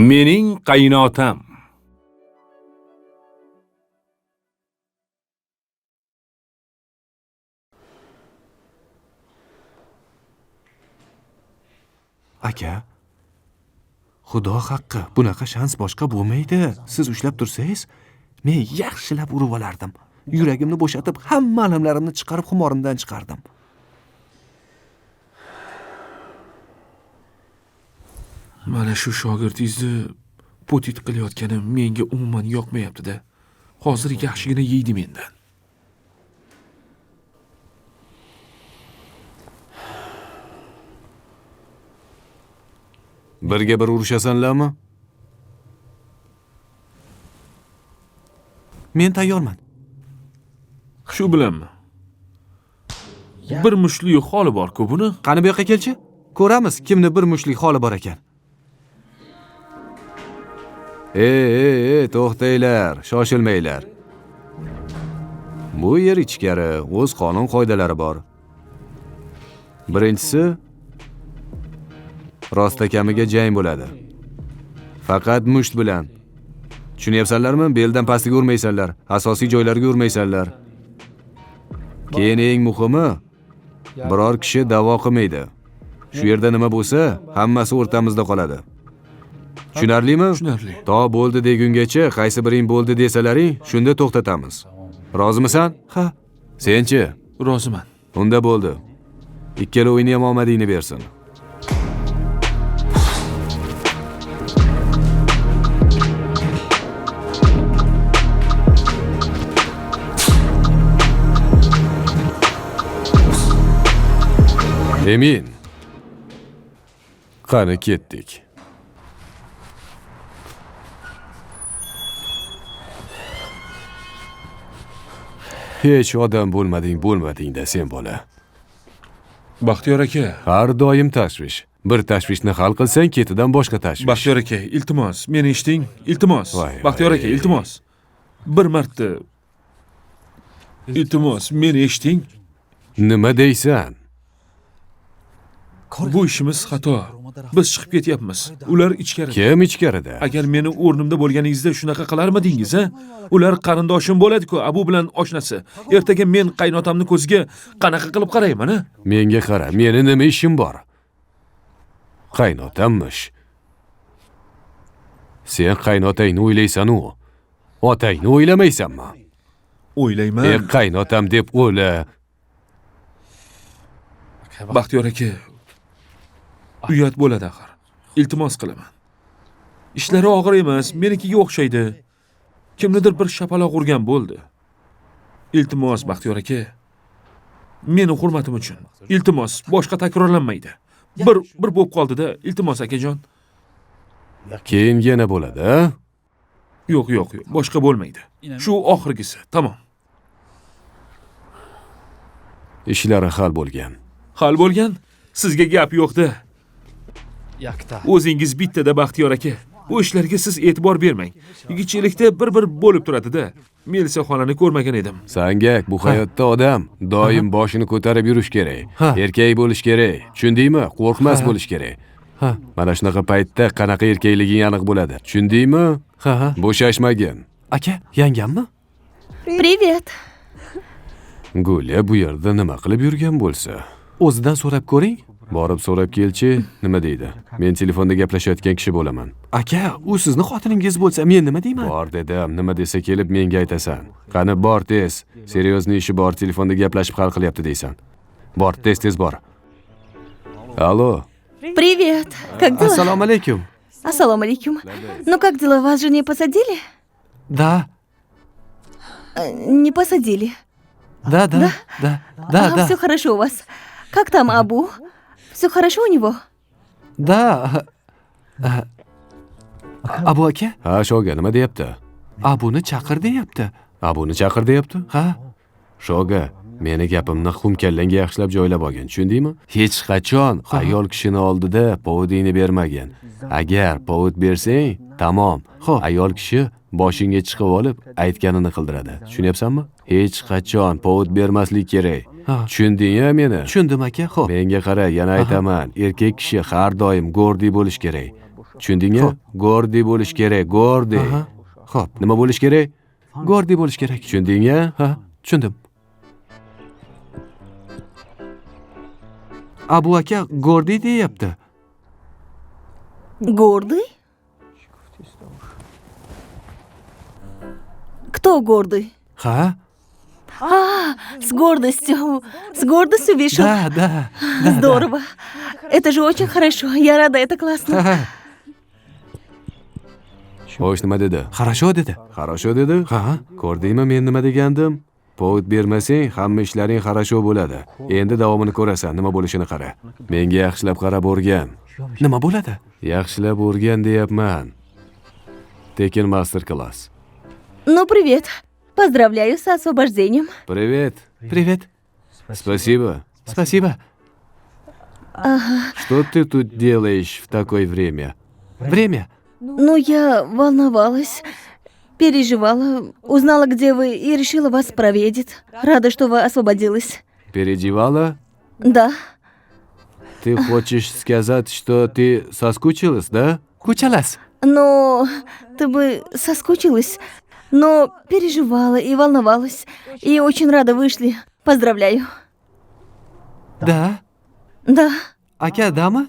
Mening qaynotam. Aka, Xudo haqqi, bunaqa shans boshqa bo'lmaydi. Siz ushlab tursangiz, men yaxshilab urib olardim. Yuragimni bo'shatib, hamma alamlarimni chiqarib xumorimdan chiqardim. Mana shu shogirdizni potit qilayotganim menga umuman yoqmayapti-da. Hozir yaxshigina yeydi mendan. Birga bir urushasanlarmi? Men tayyorman. Shu bilanmi? Bir mushli holi bor-ku buni. Qani bu yoqqa kelchi? Ko'ramiz kimni bir mushlik holi bor ekan. To'xtanglar, shoshilmanglar. Bu yer ichkari, o'z qonun qoidalari bor. Birinchisi, rostakamiga jang bo'ladi. Faqat musht bilan. Tushunyapsanlarmi? Beldan pastiga urmaysanlar, asosiy joylarga urmaysanlar. Keyin eng muhimi, biror kishi da'vo qilmaydi. Shu yerda nima bo'lsa, hammasi o'rtamizda qoladi. Tushunarlimi? Tushunarli. To bo'ldi degungacha qaysi biring bo'ldi desalaring, shunda to'xtatamiz. Rozimisan? Ha, Senchi? roziman. Unda bo'ldi. Ikkala o'yinni ham omadingni bersin. Emin. Qani ketdik. Hech odam bo'lmading-da sen bola. Baxtiyor aka. Har doim tashvish. Bir tashvishni hal qilsang, ketidan boshqa tashvish. Baxtiyor aka, iltimos, meni eshiting. Iltimos. Baxtiyor aka, iltimos. Bir marta. Iltimos, meni eshiting. Nima deysan? Bu ishimiz xato. Biz chiqib ketyapmiz. Ular ichkarida. Kim ichkarida? Agar meni o'rnimda bo'lganingizda shunaqa qilarmidingiz, ha? Ular qarindoshim bo'ladi-ku, Abu bilan oshnasi. Ertaga men qaynotamni ko'ziga qanaqa qilib qarayman, ha? Menga qara, meni nima ishim bor? Qaynotammish. Sen qaynotangni o'ylaysan-u, otangni o'ylamaysanmi? O'ylayman. Qaynotam deb o'yla. Baxtiyor aka, uyat bo'ladi axir. Iltimos qilaman. Ishlari og'ir emas, menikiga o'xshaydi. Kimnidir bir shapaloq urgan bo'ldi. Iltimos, Baxtiyor aka. Meni hurmatim uchun. Iltimos, boshqa takrorlanmaydi. Bir bo'lib qoldi-da, iltimos akajon. Keyin yana bo'ladi, ha? Yo'q, boshqa bo'lmaydi. Shu oxirgisi, tamom. Ishlari hal bo'lgan. Hal bo'lgan? Sizga gap yo'q-da. O'zingiz bittada, Baxtiyor aka. Bu ishlarga siz e'tibor bermang. Yigitchilikda bir bo'lib turadi-da. Melisa xonani ko'rmagan edim. Sangak, bu hayotda odam doim boshini ko'tarib yurish kerak. Erkak bo'lish kerak. Tushundingmi? Qo'rqmas bo'lish kerak. Mana shunaqa paytda qanaqa erkakliging aniq bo'ladi. Tushundingmi? Bo'shashmagin. Aka, yangammi? Привет. Gulya bu yerda nima qilib yurgan bo'lsa? O'zidan so'rab ko'ring. Borib so'rab kelchi, nima deydi? Men telefonda gaplashayotgan kishi bo'laman. Aka, u sizni xotiningiz bo'lsa, men nima deyman? Bor dedim, nima desa kelib menga aytasan. Qani bor tez, seryozni ishi bor, telefonda gaplashib hal qilyapti deysan. Bor, tez bor. Allo. Привет. Как дела? Assalomu alaykum. Ассаламу алейкум. Ну как дела? Вас же не посадили? Да. Не посадили. Да. Все хорошо у вас. Как там Абу? Все хорошо у него? Да. Abu aka? Ha, Shoga, nima deyapti? Abuni chaqir deyapti. Abuni chaqir deyapti? Ha. Shoga, meni gapimni xumkallangga yaxshilab joylab olgin, tushundingmi? Hech qachon ayol kishini oldida povudingni bermagin. Agar povud bersang, tamom. Ayol kishi boshingga chiqib olib, aytganini qildiradi. Tushunyapsanmi? Hech qachon povud bermaslik kerak. Tushunding-a meni? Tushundim aka. Xo'p. Menga qara, yana aytaman, erkak kishi har doim gordiy bo'lish kerak. Tushundingmi? Gordi bo'lish kerak, gordi. Xo'p, nima bo'lish kerak? Gordi bo'lish kerak. Tushundingmi? Ha, tushundim. Abu aka gordi deyapti. Гордый? Кто гордый? Ha? С гордостью вешал. Да. Здорово. Это же очень хорошо. Я рада, это классно. Xo'sh, nima dedi? Хорошо dedi. Хорошо dedi? Ha, ko'rdingmi men nima degandim? Povd bermasang, hamma ishlaring хорошо bo'ladi. Endi davomini ko'rasan, nima bo'lishini qara. Menga yaxshilab qarab o'rgan. Nima bo'ladi? Yaxshilab o'rgan deyapman. Tekin master class. Ну, привет. Поздравляю с освобождением. Привет. Привет. Спасибо. Спасибо. Что ты тут делаешь в такое время? Время? Ну, я волновалась, переживала, узнала, где вы, и решила вас проведать. Рада, что вы освободилась. Переживала? Да. Ты хочешь сказать, что ты соскучилась, да? Кучалась. Но ты бы соскучилась, но переживала и волновалась. И очень рада вышли. Поздравляю. Да? Да. Ака, дама?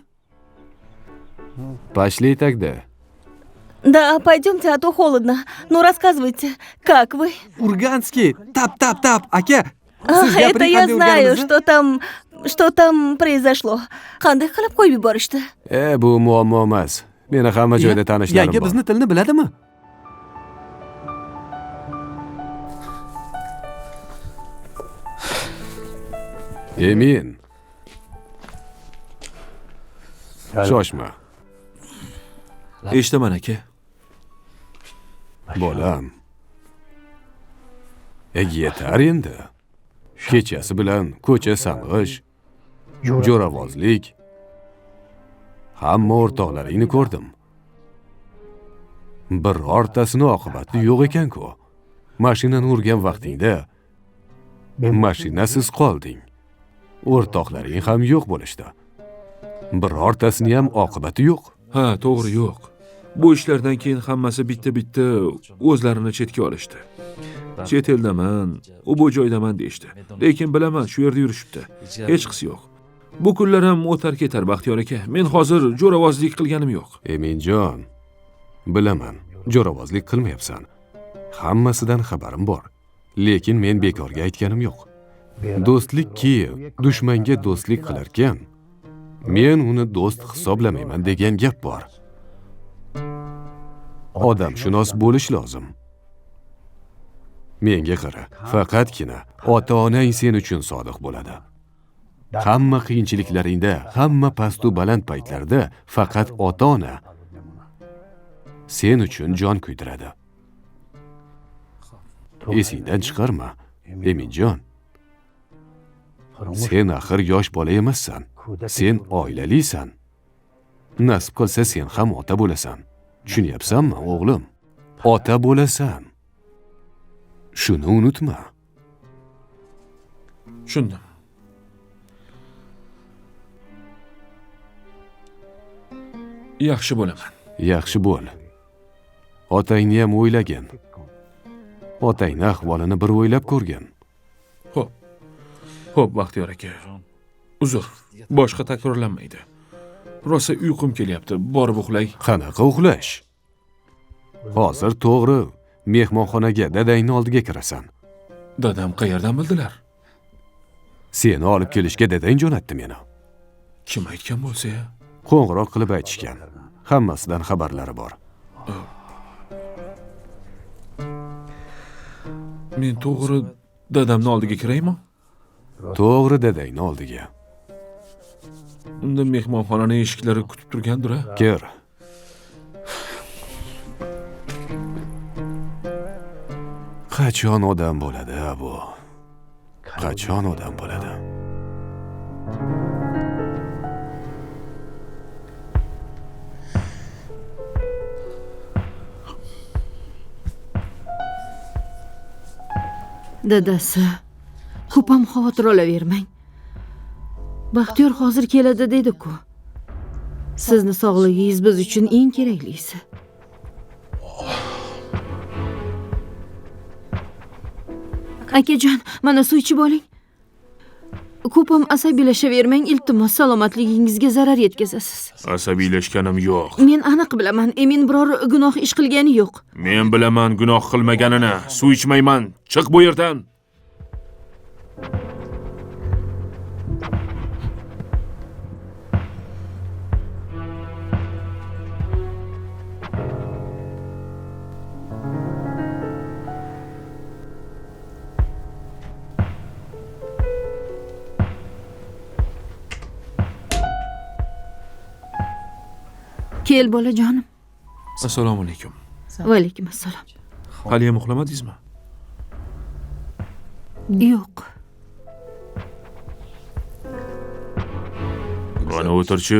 Пошли тогда. Да, пойдемте, а то холодно. Ну, рассказывайте, как вы? Урганский! Тап! Ака! Это я знаю, что там произошло. Qanday qilib qo'yib yuborishdi? Bu muammo emas. Meni hamma joyda tanishlarim bor. Yanga bizni tilni biladimi? Emin. Shoshma. Eshitaman aka. Bolam. Yetar endi. Kechasi bilan ko'cha sang'ish, jo'ravozlik. Hamma o'rtoqlaringni ko'rdim. Birortasini oqibati yo'q ekan-ku. Mashinani urgan vaqtingda mashinasiz qolding. O'rtoqlaring ham yo'q bo'lishdi. Birortasini ham oqibati yo'q. Ha, to'g'ri yo'q. Bu ishlardan keyin hammasi bitta o'zlarini chetga olishdi. Chet eldaman, bu joydaman deyishdi. Lekin bilaman, shu yerda yurishibdi. Hech qisi yo'q. Bu kunlar ham o'tar ketar, Baxtiyor aka. Men hozir jo'ravozlik qilganim yo'q. Eminjon, bilaman, jo'ravozlik qilmayapsan. Hammasidan xabarim bor. Lekin men bekorga aytganim yo'q. Do'stlik Kiyev dushmanga do'stlik qilarkan, men uni do'st hisoblamayman degan gap bor. Odamshunos bo'lish lozim. Menga qara, faqatgina ota-onang sen uchun sodiq bo'ladi. Hamma qiyinchiliklaringda, hamma pastu baland paytlarda faqat ota-ona sen uchun jon kuydiradi. Esingdan chiqarma, Eminjon. Sen axir yosh bola emassan. Sen oilalisan. Nasib qilsa sen ham ota bo'lasan. Tushunyapsanmi, o'g'lim? Ota bo'lasan. Shuni unutma. Tushundim. Yaxshi bo'laman. Yaxshi bo'l. Otangni ham o'ylagin. Otangni ahvolini bir o'ylab ko'rgin. Xo'p, Baxtiyor aka. Uzr, boshqa takrorlanmaydi. Rosa uyqum kelyapti, borib uxlay. Qanaqa uxlash? Hozir to'g'ri, mehmonxonaga dadangni oldiga kirasan. Dadam qayerdan bildilar? Seni olib kelishga dadang jo'natdi meni. Kim aytgan bo'lsa-ya? Qo'ng'iroq qilib aytishgan. Hammasidan xabarlari bor. Men to'g'ri dadamni oldiga kiraymi? To'g'ri dadangni oldiga. Unda mehmonxonaning eshiklari kutib turgandir-a? Kir. Qachon odam bo'ladi bu? Qachon odam bo'ladi? Dadasi, ko'p ham xavotir olavermang. Baxtiyor hozir keladi dedi-ku. Sizni sog'ligingiz biz uchun eng keraklisi. Akajon, mana suv ichib oling. Ko'p ham asabiylashavermang, iltimos, salomatligingizga zarar yetkazasiz. Asabiylashganim yo'q. Men aniq bilaman, Emin biror gunoh ish qilgani yo'q. Men bilaman gunoh qilmaganini. Suv ichmayman. Chiq bu yerdan. Kel bolajonim. Assalomu alaykum. Va alaykum assalom. Haliyam uxlamadingizmi? Yo'q. Mana o'tirchi.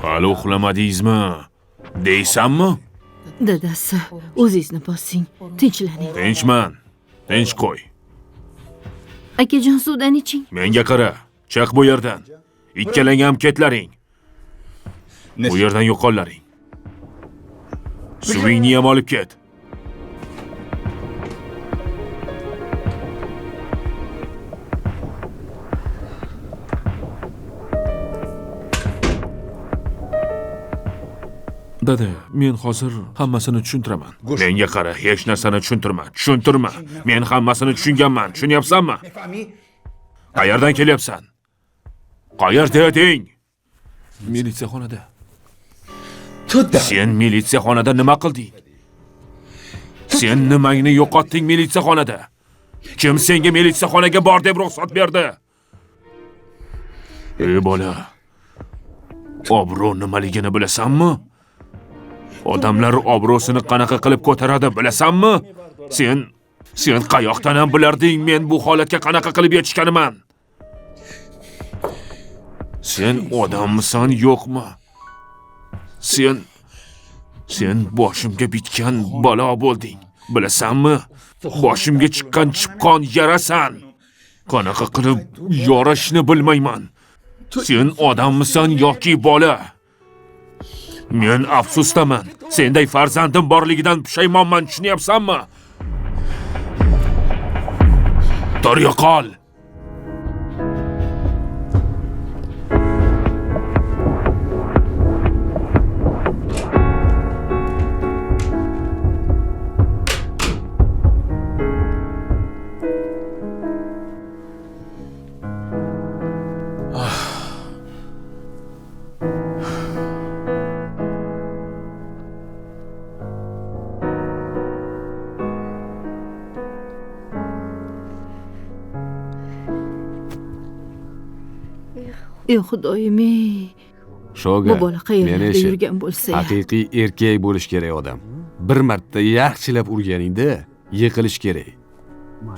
Hali uxlamadingizmi? Deysanmi? Dadasi, o'zingizni bosing, tinchlaning. Tinchman. Tinch qo'y. Akajon, suvdan iching. Menga qara. Chiq bu yerdan. Ikkalang ham ketlaring. Bu yerdan yo'qollaring. Suvingni ham olib ket. Dada, men hozir hammasini tushuntiraman. Menga qara, hech narsani tushuntirma. Men hammasini tushunganman. Tushunyapsanmi? Qayerdan kelyapsan? Qayerda eding? Militsiyaxonada. Sen militsiyaxonada nima qilding? Sen nimangni yo'qotding militsiyaxonada? Kim senga militsiyaxonaga bor deb ruxsat berdi? Ey bola, obro' nimaligini bilasanmi? Odamlar obro'sini qanaqa qilib ko'taradi bilasanmi? Sen qayoqdan ham bilarding men bu holatga qanaqa qilib yetishganiman? Sen odammisan yo'qmi? Sen boshimga bitgan balo bo'lding. Bilasanmi? Boshimga chiqqan chipqon yarasan. Qanaqa qilib yorishni bilmayman. Sen odammisan yoki bola? Men afsusdaman. Senday farzandim borligidan pushaymonman, tushunyapsanmi? Tur yo'qol. Ey xudoyim, Shoga, bu bola qayerlarda meni yurgan bo'lsa, haqiqiy erkak bo'lish kerak odam. Bir marta yaxshilab urganingda yiqilish kerak.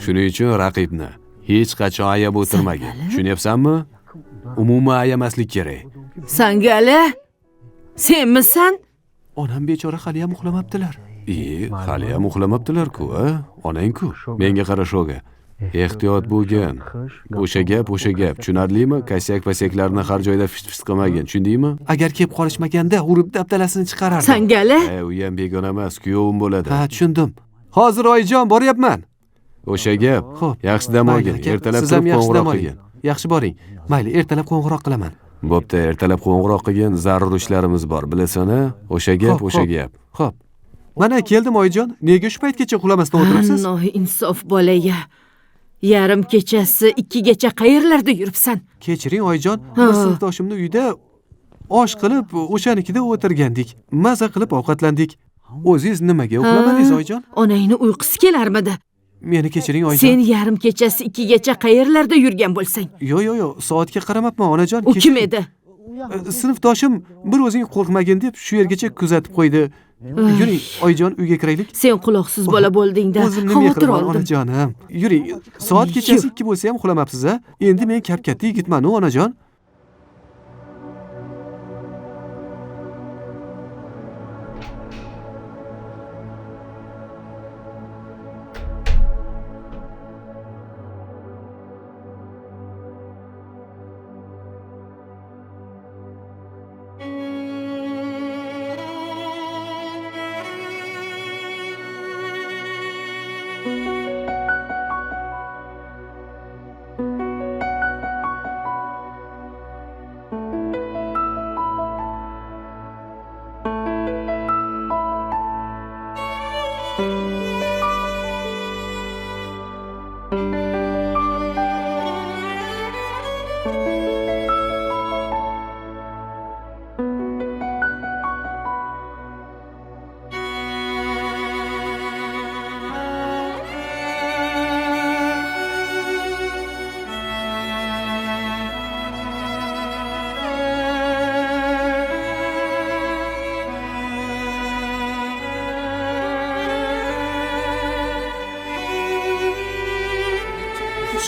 Shuning uchun raqibni hech qachon ayab o'tirmagin. Tushunyapsanmi? Umuman ayamaslik kerak. Sangali, senmisan? Onam bechora hali ham uxlamabdilar. Hali ham uxlamabdilar-ku, a? Onang-ku. Menga qara Shoga. Ehtiyot bo'lgin. O'sha gap. Tushunarlimi? Kasak-pasaklarni har joyda fist qilmagin. Tushundingmi? Agar kelib qolishmaganda urib dabdalasini chiqarardi. Sangali? U ham begona emas, kuyovim bo'ladi. Ha, tushundim. Hozir oyijon boryapman. O'sha gap. Xo'p, yaxshi dam olgin. Ertalab turib qo'ng'iroq qilgin. Yaxshi boring. Mayli, ertalab qo'ng'iroq qilaman. Bo'pti, ertalab qo'ng'iroq qilgin, zarur ishlarimiz bor, bilasan-a? O'sha gap. Xo'p. Mana keldim oyijon. Nega shu paytgacha uxlamasdan o'tiribsiz? Noy insof bolaga. Yarim kechasi 2gacha qayerlarda yuribsan? Kechiring oyijon, bir sinfdoshimni uyida osh qilib, o'shanikida o'tirgandik. Maza qilib ovqatlandik. O'zingiz nimaga uxlamadingiz oyijon? Onangni uyqusi kelarmidi? Meni kechiring oyijon. Sen yarim kechasi 2gacha qayerlarda yurgan bo'lsang? Yo'q, soatga qaramabman onajon. U kim edi? Sinfdoshim bir o'zing qo'rqmagin deb shu yergacha kuzatib qo'ydi. Yuring, oyijon, uyga kiraylik. Sen quloqsiz bola bo'lding-da. Xavotir oldim. Onajonim. Yuring, soat kechasi 2 bo'lsa ham uxlamabsiz-a? Endi men kap-katta yigitman-ku, onajon.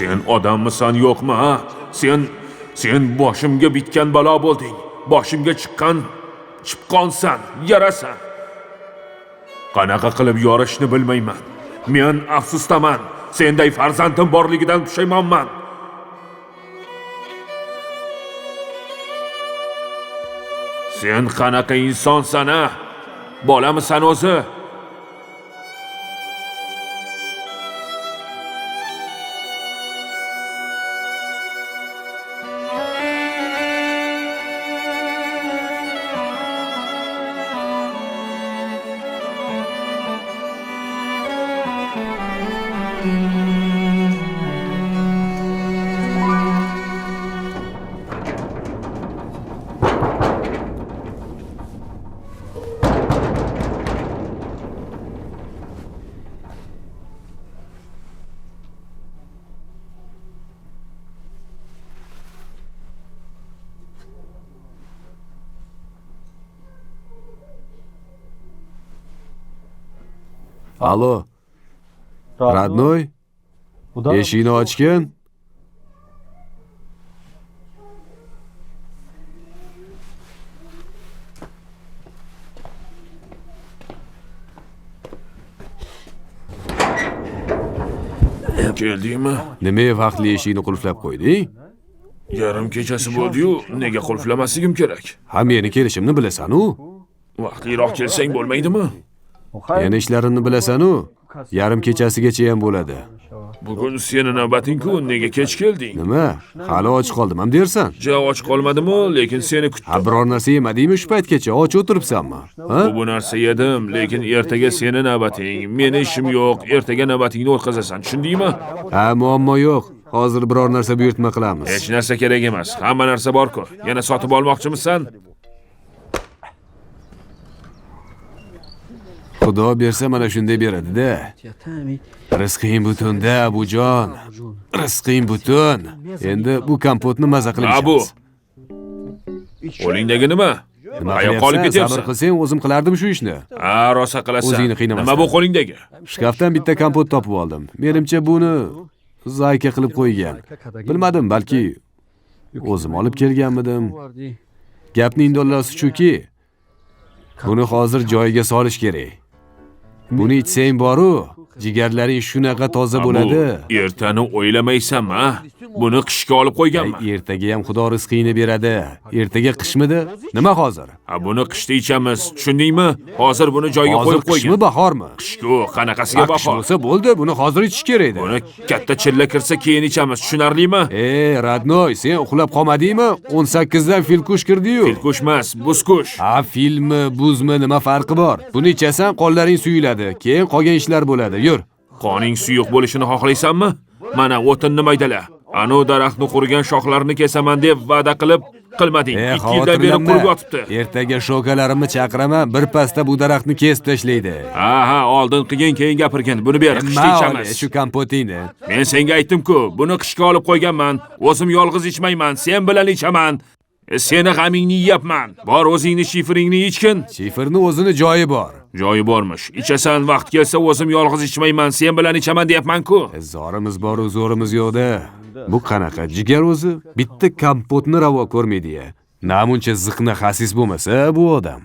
Sen odammisan yo'qmi, ha? Sen boshimga bitgan balo bo'lding. Boshimga chiqqan chipqonsan, yarasan. Qanaqa qilib yorishni bilmayman. Men afsusdaman. Senday farzandim borligidan pushaymonman. Sen qanaqa insonsan, ha? Bolamisan o'zi? Alo. Radnoy? Eshikni ochgin. Keldingmi? Nima vaqtli eshikni qulflab qo'yding? Yarim kechasi bo'ldi-yu, nega qulflamasligim kerak? Ha, meni kelishimni bilasan-u. Vaqtliroq kelsang bo'lmaydimi? Yana ishlarimni bilasan-u. Yarim kechasigacha ham bo'ladi. Bugun seni navbating-ku, nega kech kelding? Nima? Hali och qoldim ham dersan? Ja, och qolmadim-u, lekin seni Ha, kutdim. biror narsa yemadingmi shu paytgacha? Och o'tiribsanmi? Ha? Bu narsa yedim, lekin ertaga seni navbating. Meni ishim yo'q, ertaga navbatingni o'tkazasan, tushundingmi? Ha, muammo yo'q. Hozir biror narsa buyurtma qilamiz. Hech narsa kerak emas. Hamma narsa bor-ku. Yana sotib olmoqchimisan? Xudo bersa mana shunday beradi-da. Rizqing butun-da, bujon. Rizqing butun. Endi bu kompotni maza qilib Abu. ichamiz. Qo'lingdagi nima? Nima Qayoqqa olib qilyapsan? Sabr ketyapsan? qilsang, o'zim qilardim shu ishni. Ha, rosa qilasan. O'zingni qiynamasdan. Nima bu qo'lingdagi? Shkafdan bitta kompot topib oldim. Menimcha buni zayka qilib qo'ygan. Bilmadim, balki o'zim olib kelganmidim. Gapning indollosi shuki, buni hozir joyiga solish kerak. Buni ichsang boru, jigarlaring shunaqa toza bo'ladi. Ertani o'ylamaysanmi, ha? Buni qishga olib qo'yganman. Ertaga ham Xudo rizqingni beradi. Ertaga qishmidi? Nima hozir? Ha, buni qishda ichamiz, tushundingmi? Hozir buni joyiga Hozir qo'yib qishmi, qo'ygan. bahormi? Qishku, qanaqasiga Qish bahor? bo'lsa bo'ldi, buni hozir ichish kerak edi. Buni katta chilla kirsa keyin ichamiz, tushunarlimi? Radnoy, sen uxlab qolmadingmi? 18 dan filkush kirdi-yu. Filkush emas, buzkush. Ha, filmi, buzmi nima farqi bor? Buni ichasan, qonlaring suyuladi. Keyin qolgan ishlar bo'ladi. Yur. Qoning suyuq bo'lishini xohlaysanmi? Mana o'tinni maydala. Anu daraxtni qurigan shoxlarini kesaman deb va'da qilib qilmading. 2 yildan beri qurib yotibdi. Ertaga shokalarimni chaqiraman, bir pasda bu daraxtni kesib tashlaydi. Ha, oldin qilgin, keyin gapirgin. Buni ber, qishda ichamiz. Shu kompotingni. Men senga aytdim-ku, buni qishga olib qo'yganman. O'zim yolg'iz ichmayman, sen bilan ichaman. Seni g'amingni yeyapman. Bor o'zingni shifringni ichgin. Shifrni o'zini joyi bor. Joyi bormish. Ichasan, vaqt kelsa o'zim yolg'iz ichmayman, sen bilan ichaman deyapman-ku. Zorimiz bor, zo'rimiz yo'q-da. Bu qanaqa jigar o'zi? Bitta kompotni ravo ko'rmaydi-ya. Namuncha ziqna xasis bo'lmasa bu odam.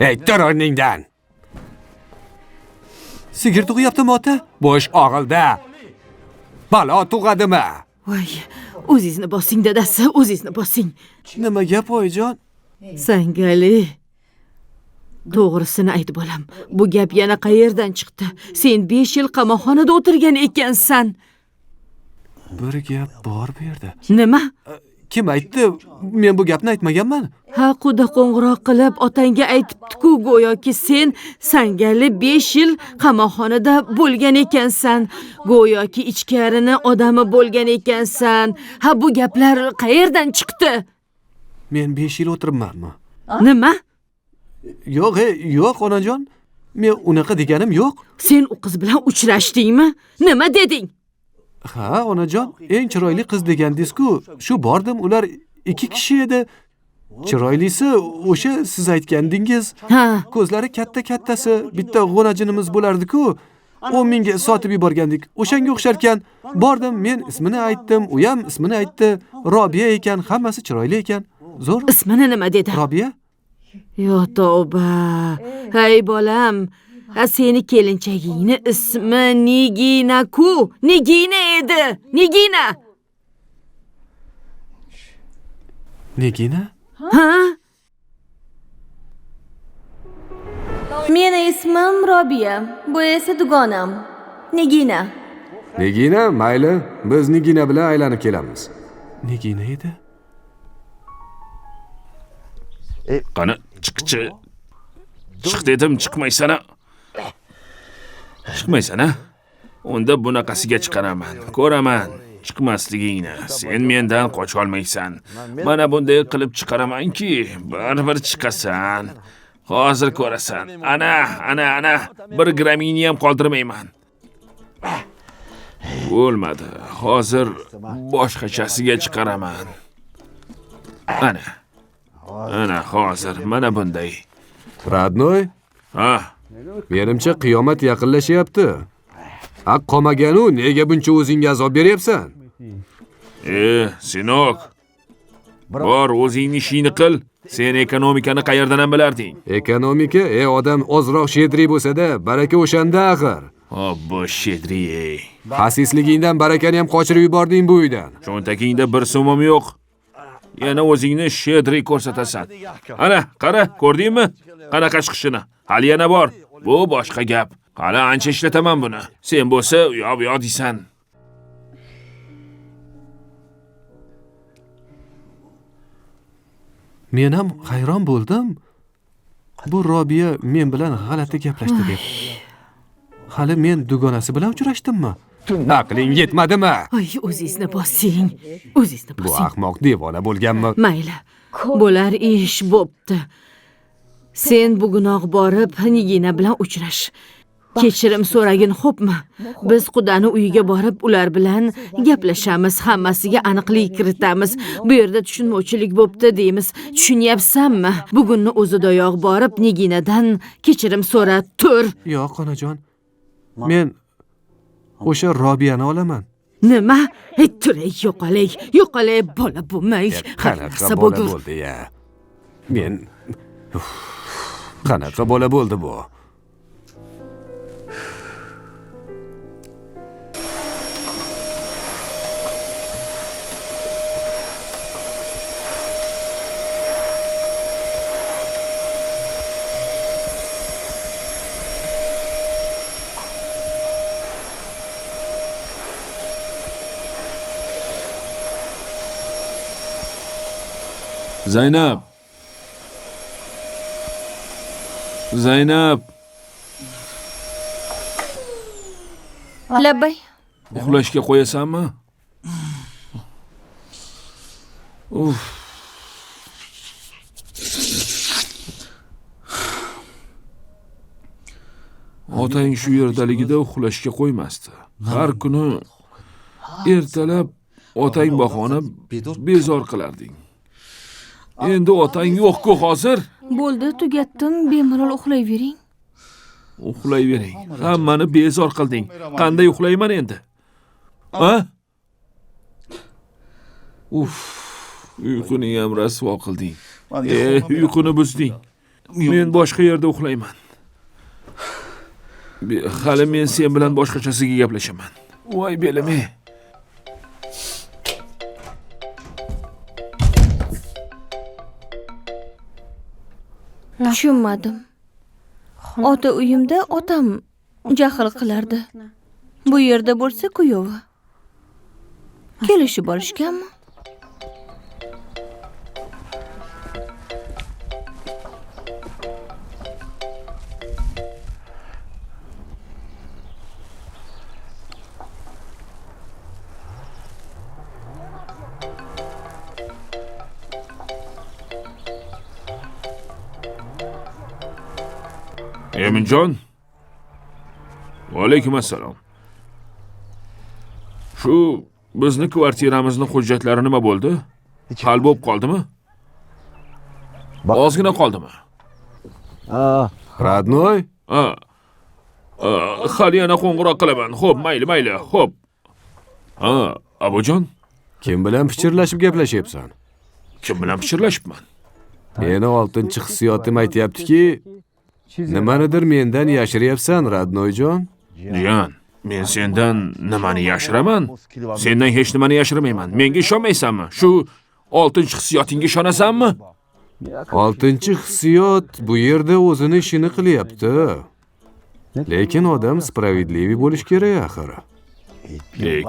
Ey, tur o'rningdan. Sigir tug'yaptimi ota? Bo'sh og'ilda. Balo tug'adimi? Voy, o'zingizni bosing dadasi, o'zingizni bosing. Nima gap oyijon? Sangali. To'g'risini ayt bolam. Bu gap yana qayerdan chiqdi? Sen 5 yil qamoqxonada o'tirgan ekansan. Bir gap bor bu yerda. Nima? Kim aytdi? Men bu gapni aytmaganman. Ha, quda qo'ng'iroq qilib otangga aytibdi-ku, go'yoki sen sangarli 5 yil qamoqxonada bo'lgan ekansan, go'yoki ichkarini odami bo'lgan ekansan. Ha, bu gaplar qayerdan chiqdi? Men 5 yil o'tiribmanmi? Nima? Yo'q, yo'q onajon. Men unaqa deganim yo'q. Sen u qiz bilan uchrashdingmi? Nima deding? Ha, onajon, eng chiroyli qiz degandingiz-ku. Shu bordim, ular 2 kishi edi. Chiroylisi o'sha siz aytgandingiz. Ha, Ko'zlari katta-kattasi, bitta g'onajinimiz bo'lardi-ku. 10 mingga sotib yuborgandik. O'shanga o'xsharkan. Bordim, men ismini aytdim, u ham ismini aytdi. Robiya ekan, hammasi chiroyli ekan. Zo'r. ismini nima dedi? Robiya? Yo tavba. Hay bolam. Ha, seni kelinchagingni ismi Nigina-ku. Nigina edi. Nigina. Nigina? Ha? Meni ismim Robiya, bu esa dugonam. Nigina. Nigina, mayli, biz Nigina bilan aylanib kelamiz. Nigina edi? Qani, chiqchi. Chiq dedim, chiqmaysan. Chiqmaysan. Unda bunaqasiga chiqaraman. Ko'raman chiqmasligingni. Sen mendan qocha olmaysan. Mana bunday qilib chiqaramanki, baribir chiqasan. Hozir ko'rasan. Ana. 1 gramini ham qoldirmayman. Bo'lmadi. Hozir boshqachasiga chiqaraman. Ana hozir mana bunday. Radnoy, Ha, menimcha qiyomat yaqinlashyapti. Haq qolmagan-u, nega buncha o'zingga azob beryapsan? Sinok. Bor, o'zingning ishingni qil. Sen ekonomikani qayerdan ham bilarding? Ekonomika, odam ozroq shedri bo'lsa-da, baraka o'shanda axir. Obbo shedri. Xasisligingdan barakani ham qochirib yubording bu uydan. Cho'ntagingda 1 so'mim yo'q. Yana o'zingni shedri ko'rsatasan. Ana, qara, ko'rdingmi? Qanaqa chiqishini? Hali yana bor. Bu boshqa gap. Hali ancha ishlataman buni. Sen bo'lsa, u yoq deysan. Men ham hayron bo'ldim. Bu Robiya men bilan g'alati gaplashdi deb. Hali men dugonasi bilan uchrashdimmi? Aqling yetmadimi? Ay, o'zingizni bosing. O'zingizni Bu bosing. ahmoq devona bo'lganmi? Mayli. Bo'lar ish bo'pti. Sen bugunoq borib Nigina bilan uchrash. Kechirim so'ragin, xo'pmi? Biz qudani uyiga borib ular bilan gaplashamiz, hammasiga aniqlik kiritamiz. Bu yerda tushunmovchilik bo'pti deymiz. Tushunyapsanmi? Bugunni o'zidayoq borib Niginadan kechirim so'ra tur. Yo'q, onajon. Men o'sha Robiyani olaman. Nima? Turay, yo'qolay, bola bo'lmay. Qanaqa bola bo'ldi-ya? Men qanaqa bola bo'ldi bu? Zaynab. Labbay. Uxlashga qo'yasanmi? Otang shu yerdaligida uxlashga qo'ymasdi. Har kuni ertalab otang bahona bezor qilarding. Endi otang yo'q-ku hozir. Bo'ldi, tugatdim, bemalol uxlayvering. Uxlayvering. Hammani bezor qilding. Qanday uxlayman endi? Ha? Uyquni ham rasvo qilding. Uyquni buzding. Men boshqa yerda uxlayman. Hali men sen bilan boshqachasiga gaplashaman. Voy belim-ey. Tushunmadim. Ota uyimda otam jahl qilardi. Bu yerda bo'lsa kuyovi. Kelishib olishganmi? Eminjon. Va alaykum assalom. Shu bizni kvartiramizning hujjatlari nima bo'ldi? Hal bo'lib qoldimi? Ozgina qoldimi? Radnoy? Ha. Hali yana qo'ng'iroq qilaman. Xo'p, mayli, xo'p. Ha, Abujon, Kim bilan fikrlashib gaplashyapsan? kim bilan fikrlashibman? Meni 6-hissiyotim aytayaptiki, nimanidir mendan yashiryapsan, Radnoyjon. Jiyan, men sendan nimani yashiraman? Sendan hech nimani yashirmayman. Menga ishonmaysanmi? Shu 6-hissiyotingga ishonasanmi? 6-hissiyot bu yerda o'zini ishini qilyapti. Lekin odam spravedliviy bo'lish kerak axir.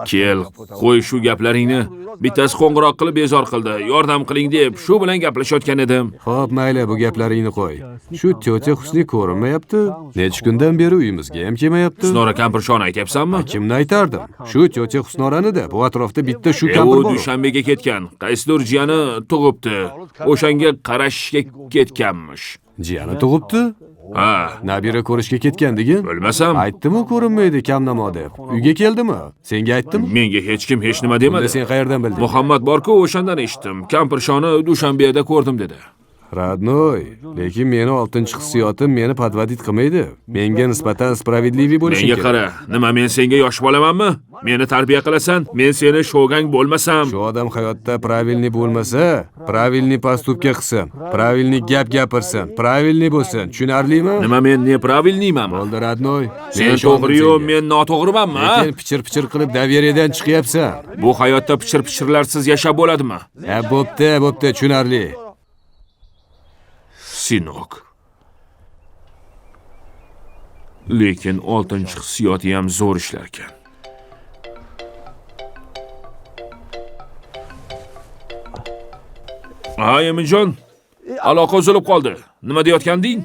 Kel, qo'y shu gaplaringni. Bittasi qo'ng'iroq qilib bezor qildi. Yordam qiling deb shu bilan gaplashayotgan edim. Xo'p, mayli, bu gaplaringni qo'y. Shu tyocha Husni ko'rinmayapti. Necha kundan beri uyimizga ham kelmayapti. Snora kampirshoni aytyapsanmi? Kimni aytardim? Shu tyocha Husnorani-da. Bu atrofda bitta shu U kampir bor. Dushanbega ketgan. Qaysidir jiyani tug'ibdi. O'shanga qarashishga ketganmish. Jiyani tug'ibdi? Ha, Nabira ko'rishga ketgan-degin? bilmasam. Aytdim-ku ko'rinmaydi kamnamo deb. Uyga keldimi? Senga aytdim? Menga hech kim hech nima Bunda demadi. sen qayerdan bilding? Muhammad borku, o'shandan eshitdim. Kampirshoni Dushanbeda ko'rdim dedi. Radnoy, lekin meni 6-hissiyotim meni podvodit qilmaydi. Menga nisbatan spravedliviy bo'lishing Menga qara, nima men senga yosh bolamanmi? Meni tarbiya qilasan, men seni sho'gang bo'lmasam. Shu odam hayotda pravilniy bo'lmasa, pravilniy postupka qilsin, pravilniy gap gapirsin, pravilniy bo'lsin. Tushunarlimi? Nima men nepravilniyman? Bo'ldi, Radnoy. Sen to'g'ri-yu, men noto'g'rimanmi? Lekin pichir-pichir qilib daveriyadan chiqyapsan. Bu hayotda pichir-pichirlarsiz yashab bo'ladimi? Bo'pti, tushunarli. Sinok. Lekin 6-hissiyoti ham zo'r ishlar ekan. Ha, Eminjon. Aloqa uzilib qoldi. Nima deyotganding?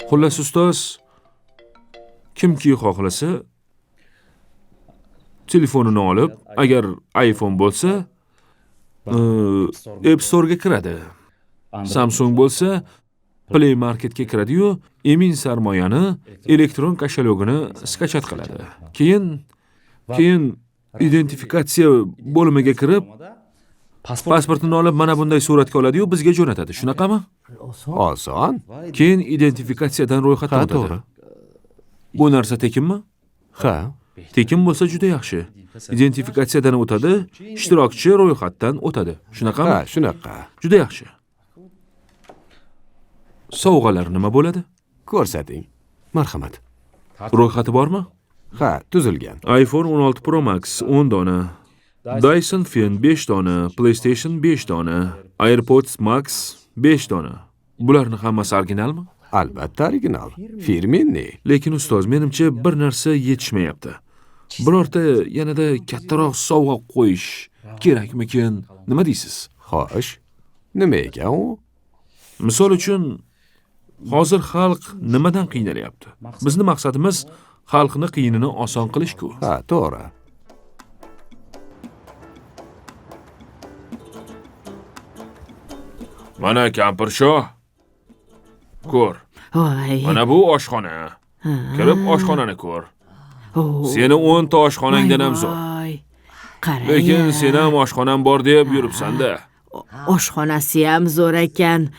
Xullas ustoz, kimki xohlasa telefonini olib, agar iPhone bo'lsa, App Store'ga kiradi. Samsung bo'lsa, Play Marketga kiradi-yu, Emin Sarmoyani elektron kashalogini skachat qiladi. Keyin identifikatsiya bo'limiga kirib, pasportini olib mana bunday suratga oladi-yu, bizga jo'natadi. Shunaqami? Oson. Keyin identifikatsiyadan ro'yxatdan o'tadi. Bu narsa tekinmi? Ha. Tekin bo'lsa juda yaxshi. Identifikatsiyadan o'tadi, ishtirokchi ro'yxatdan o'tadi. Shunaqami? Ha, shunaqa. Juda yaxshi. Sovg'alar nima bo'ladi? Ko'rsating. Marhamat. Ro'yxati bormi? Ha, tuzilgan. iPhone 16 Pro Max 10 dona, Dyson Fan 5 dona, PlayStation 5 dona, AirPods Max 5 dona. Bularning hammasi originalmi? Albatta original. Firmenniy. Lekin ustoz, menimcha bir narsa yetishmayapti. Birorta yanada kattaroq sovg'a qo'yish kerakmikin? Nima deysiz? Xo'sh. Nima ekan u? Misol uchun, hozir xalq nimadan qiynalyapti? Bizning maqsadimiz xalqni qiyinini oson qilish-ku. Ha, to'g'ri. Mana kampirsho. Ko'r. Voy. Mana bu oshxona. Kirib oshxonani ko'r. Oh, Seni 10 ta oshxonangdan ham zo'r. voy. Qara. Lekin sen ham oshxonam bor deb yuribsan-da. Oshxonasi ham zo'r ekan.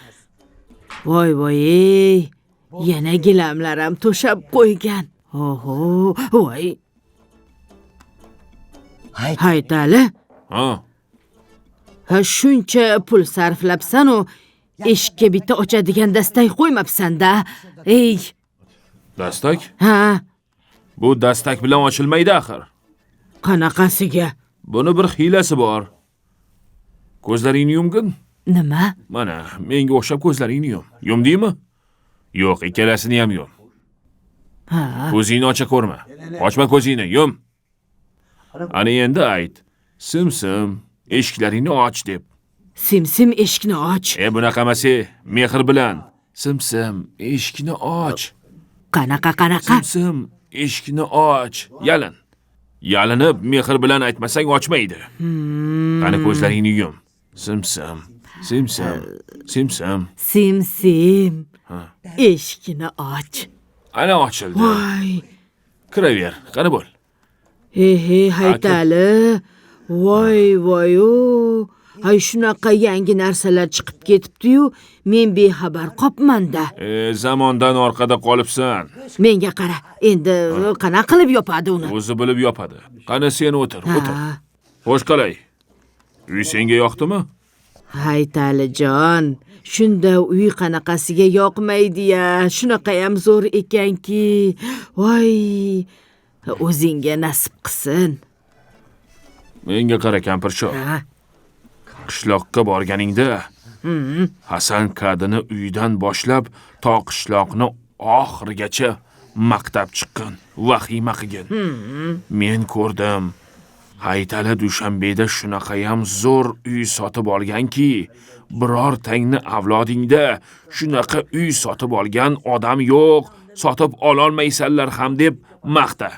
Voy. Yana gilamlar ham to'shab qo'ygan. Oho, voy. Haytali. Ha, Ha, shuncha pul sarflabsan-u, eshikka bitta ochadigan dastak qo'ymabsan-da. Ey, dastak? ha, Bu dastak bilan ochilmaydi axir. qanaqasiga? Buni bir hiylasi bor. Ko'zlaringni yumgin. Nima? Mana, menga o'xshab ko'zlaringni yum. Yumdingmi? Yo'q, ikkalasini ham yum. Ha, Ko'zingni ocha ko'rma. Ochma ko'zingni, yum. Ana endi ayt. Sim, eshiklaringni och deb. Sim eshikni och. Bunaqa emas-e, mehr bilan. Sim, eshikni och. Qanaqa? Sim, eshikni och. Yalin. Yalinib mehr bilan aytmasang ochmaydi. Qani ko'zlaringni yum. Sim. Simsim. Simsim. Sim. Eshikni och. Ana ochildi. Voy. Kiraver. Qani bo'l. Hey, Haytali. Voy o. Hay shunaqa yangi narsalar chiqib ketibdi-yu, men bexabar qopman-da. Zamondan orqada qolibsan. Menga qara, endi qanaqa qilib yopadi uni? O'zi bilib yopadi. Qani sen o'tir. Xo'sh qalay? Uy senga yoqdimi? Haytalijon, shunda uy qanaqasiga yoqmaydi-ya, shunaqa ham zo'r ekanki. Voy, o'zingga nasib qilsin. Menga qara kampircho. Qishloqqa borganingda Hasan kadini uydan boshlab to qishloqni oxirigacha maqtab chiqqan, vahima qilgan. Men ko'rdim. Haytali Dushanbeda shunaqa ham zo'r uy sotib olganki, biror tangni avlodingda shunaqa uy sotib olgan odam yo'q, sotib ololmaysanlar ham deb maqta.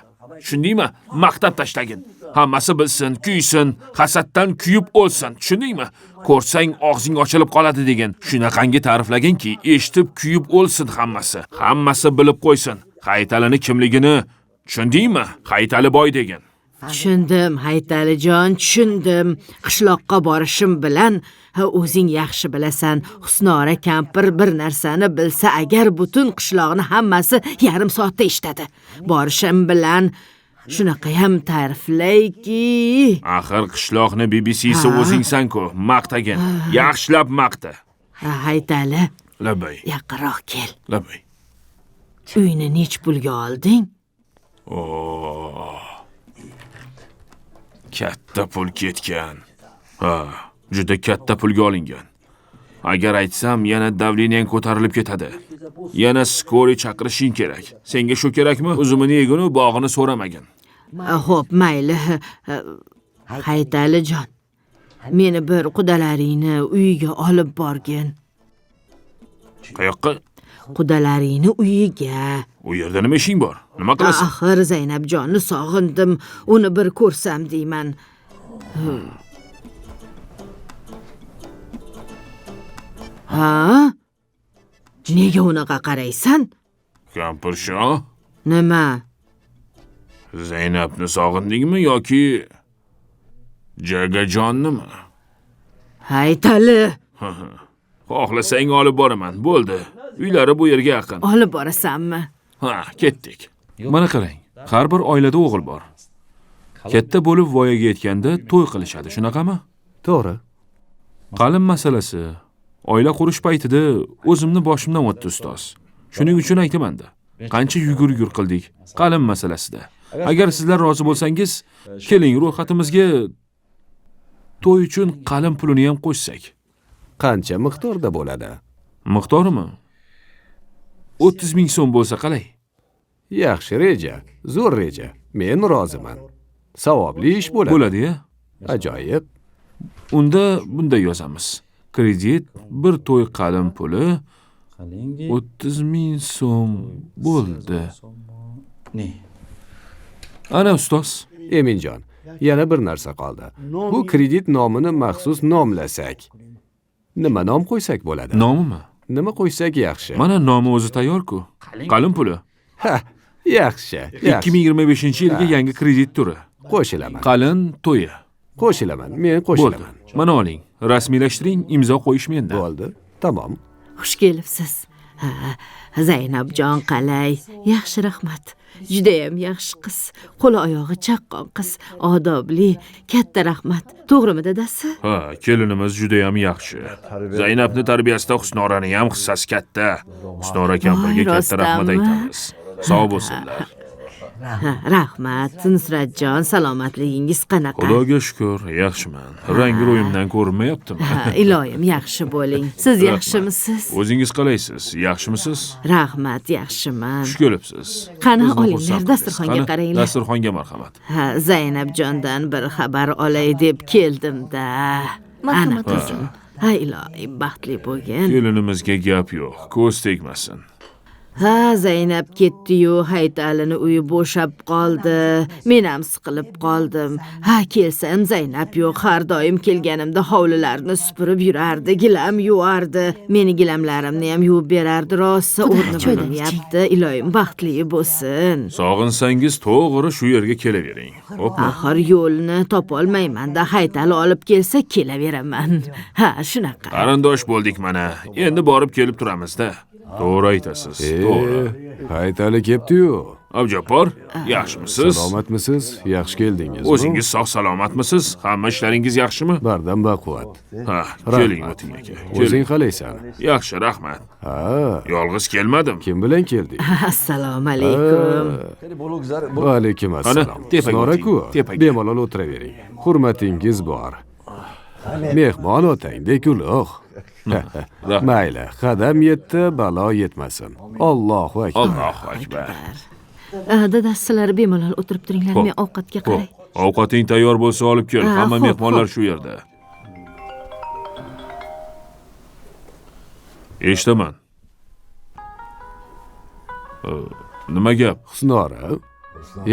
Tushundingmi? Maqtab tashlagin. Hammasi bilsin, kuysin, hasaddan kuyib o'lsin. Tushundingmi? Ko'rsang og'zing ochilib qoladi degan. Shunaqangi ta'riflaganki, eshitib kuyib o'lsin hammasi. Hammasi bilib qo'ysin. Haytalining kimligini tushundingmi? Haytali boy degan. Tushundim, Haytalijon, tushundim. Qishloqqa borishim bilan o'zing yaxshi bilasan. Husnora kampir bir narsani bilsa agar butun qishloqni hammasi yarim soatda eshitadi. Borishim bilan shunaqa ham ta'riflayki. Axir qishloqni BBC'si o'zingsan-ku, maqtagin. Yaxshilab maqta. Haytali. Labay. Yaqinroq kel. Labay. Uyni nech pulga olding? Katta pul ketgan. Juda katta pulga olingan. Agar aytsam, yana davleniyang ko'tarilib ketadi. Yana skori chaqirishing kerak. Senga shu kerakmi? O'zimni yegunu bog'ini so'ramagin. Xo'p, mayli. Haytalijon, meni bir qudalaringni uyiga olib borgin. Qayoqqa? Qudalaringni uyiga. U yerda nima ishing bor? Nima qilasan? Axir Zaynabjonni sog'indim, uni bir ko'rsam deyman. Nega unaqa qaraysan? Kampirshon, Nima? Zaynabni sog'indingmi yoki Jagajonnimi? Haytali, Xohlasang olib boraman. Bo'ldi. Uylari bu yerga yaqin. olib borasanmi? Ketdik. Mana qarang. Har bir oilada o'g'il bor. Katta bo'lib voyaga yetganda to'y qilishadi, shunaqami? To'g'ri. Qalin masalasi. Oila qurish paytida o'zimni boshimdan o'tdi ustoz. Shuning uchun aytaman-da. Qancha yugur-yugur qildik qalin masalasida. Agar sizlar rozi bo'lsangiz, keling ro'yxatimizga to'y uchun qalin pulini ham qo'shsak. Qancha miqdorda bo'ladi? Miqdorimi? 30 ming so'm bo'lsa qalay? Yaxshi reja, zo'r reja. Men roziman. Savobli ish bo'ladi. Bo'ladi-ya. Ajoyib. Unda bunday yozamiz. Kredit, bir to'y qalin puli 30 ming so'm bo'ldi. Ana ustoz. Eminjon, yana bir narsa qoldi. Bu kredit nomini maxsus nomlasak. Nima nom qo'ysak bo'ladi? Nomimi? Nima qo'ysak yaxshi? Mana nomi o'zi tayyor-ku. Qalin puli. Yaxshi. 2025-yilga yangi kredit turi. Qo'shilaman. Qalin to'yi. Qo'shilaman. Men qo'shilaman. Mana oling. Rasmiylashtiring, imzo qo'yish menda. Bo'ldi. Tamom. Xush kelibsiz. Zaynabjon qalay? Yaxshi, rahmat. Juda ham yaxshi qiz. Qo'li oyog'i chaqqon qiz, odobli. Katta rahmat. To'g'rimi dadasi? Kelinimiz juda ham yaxshi. Zaynabni tarbiyasida Husnorani ham hissasi katta. Husnora kampirga katta rahmat aytamiz. Sog' bo'lsinlar. Rahmat, Nusratjon, salomatligingiz qanaqa? Xudoga shukr, yaxshiman. Rangi ro'yimdan ko'rinmayaptimi? Iloyim, yaxshi bo'ling. Siz yaxshimisiz? O'zingiz qalaysiz? Yaxshimisiz? Rahmat, yaxshiman. Xush kelibsiz. Qani Bizni olinglar, xursand dasturxonga qilasiz. qaranglar. Dasturxonga marhamat. Zaynabjondan bir xabar olay deb keldim-da. Marhamat qilsin. Iloyim, baxtli bo'lgin. Kelinimizga gap yo'q, ko'z tegmasin. Ha, Zaynab ketdi-yu, Haytalini uyi bo'shab qoldi. Men ham siqilib qoldim. Ha, kelsam Zaynab yo'q. Har doim kelganimda hovlilarni supurib yurardi, gilam yuvardi. Meni gilamlarimni ham yuvib berardi. Rosa o'rni bo'lyapti. Iloyim baxtli bo'lsin. Sog'insangiz to'g'ri shu yerga kelavering. Xo'pmi? Axir yo'lni topolmayman-da. Haytali olib kelsa kelaveraman. Ha, shunaqa. Qarindosh bo'ldik mana. Endi borib kelib turamiz-da. To'g'ri aytasiz. To'g'ri. Haytali kelibdi-yu. Abjapor, yaxshimisiz? Salomatmisiz? Yaxshi keldingiz. O'zingiz sog' salomatmisiz? Hamma ishlaringiz yaxshimi? Bardam baquvvat. Ha, keling o'ting aka. O'zing qalaysan? Yaxshi, rahmat. Ha, Yolg'iz kelmadim. kim bilan kelding? Assalomu alaykum. Va alaykum assalom. Qani, tepaga Sinoraku, o'ting, tepaga. bemalol o'tiravering. Hurmatingiz bor. Mehmon otangdek ulug'. Mayli, qadam yetdi, balo yetmasin. Allohu akbar. Allohu akbar. Dada, sizlar bemalol o'tirib turinglar, Xo'p, men ovqatga qaray. Ovqating tayyor bo'lsa olib kel. Ha, Hamma xo'p, mehmonlar xo'p. shu yerda. Eshitaman. Nima gap? Husnora,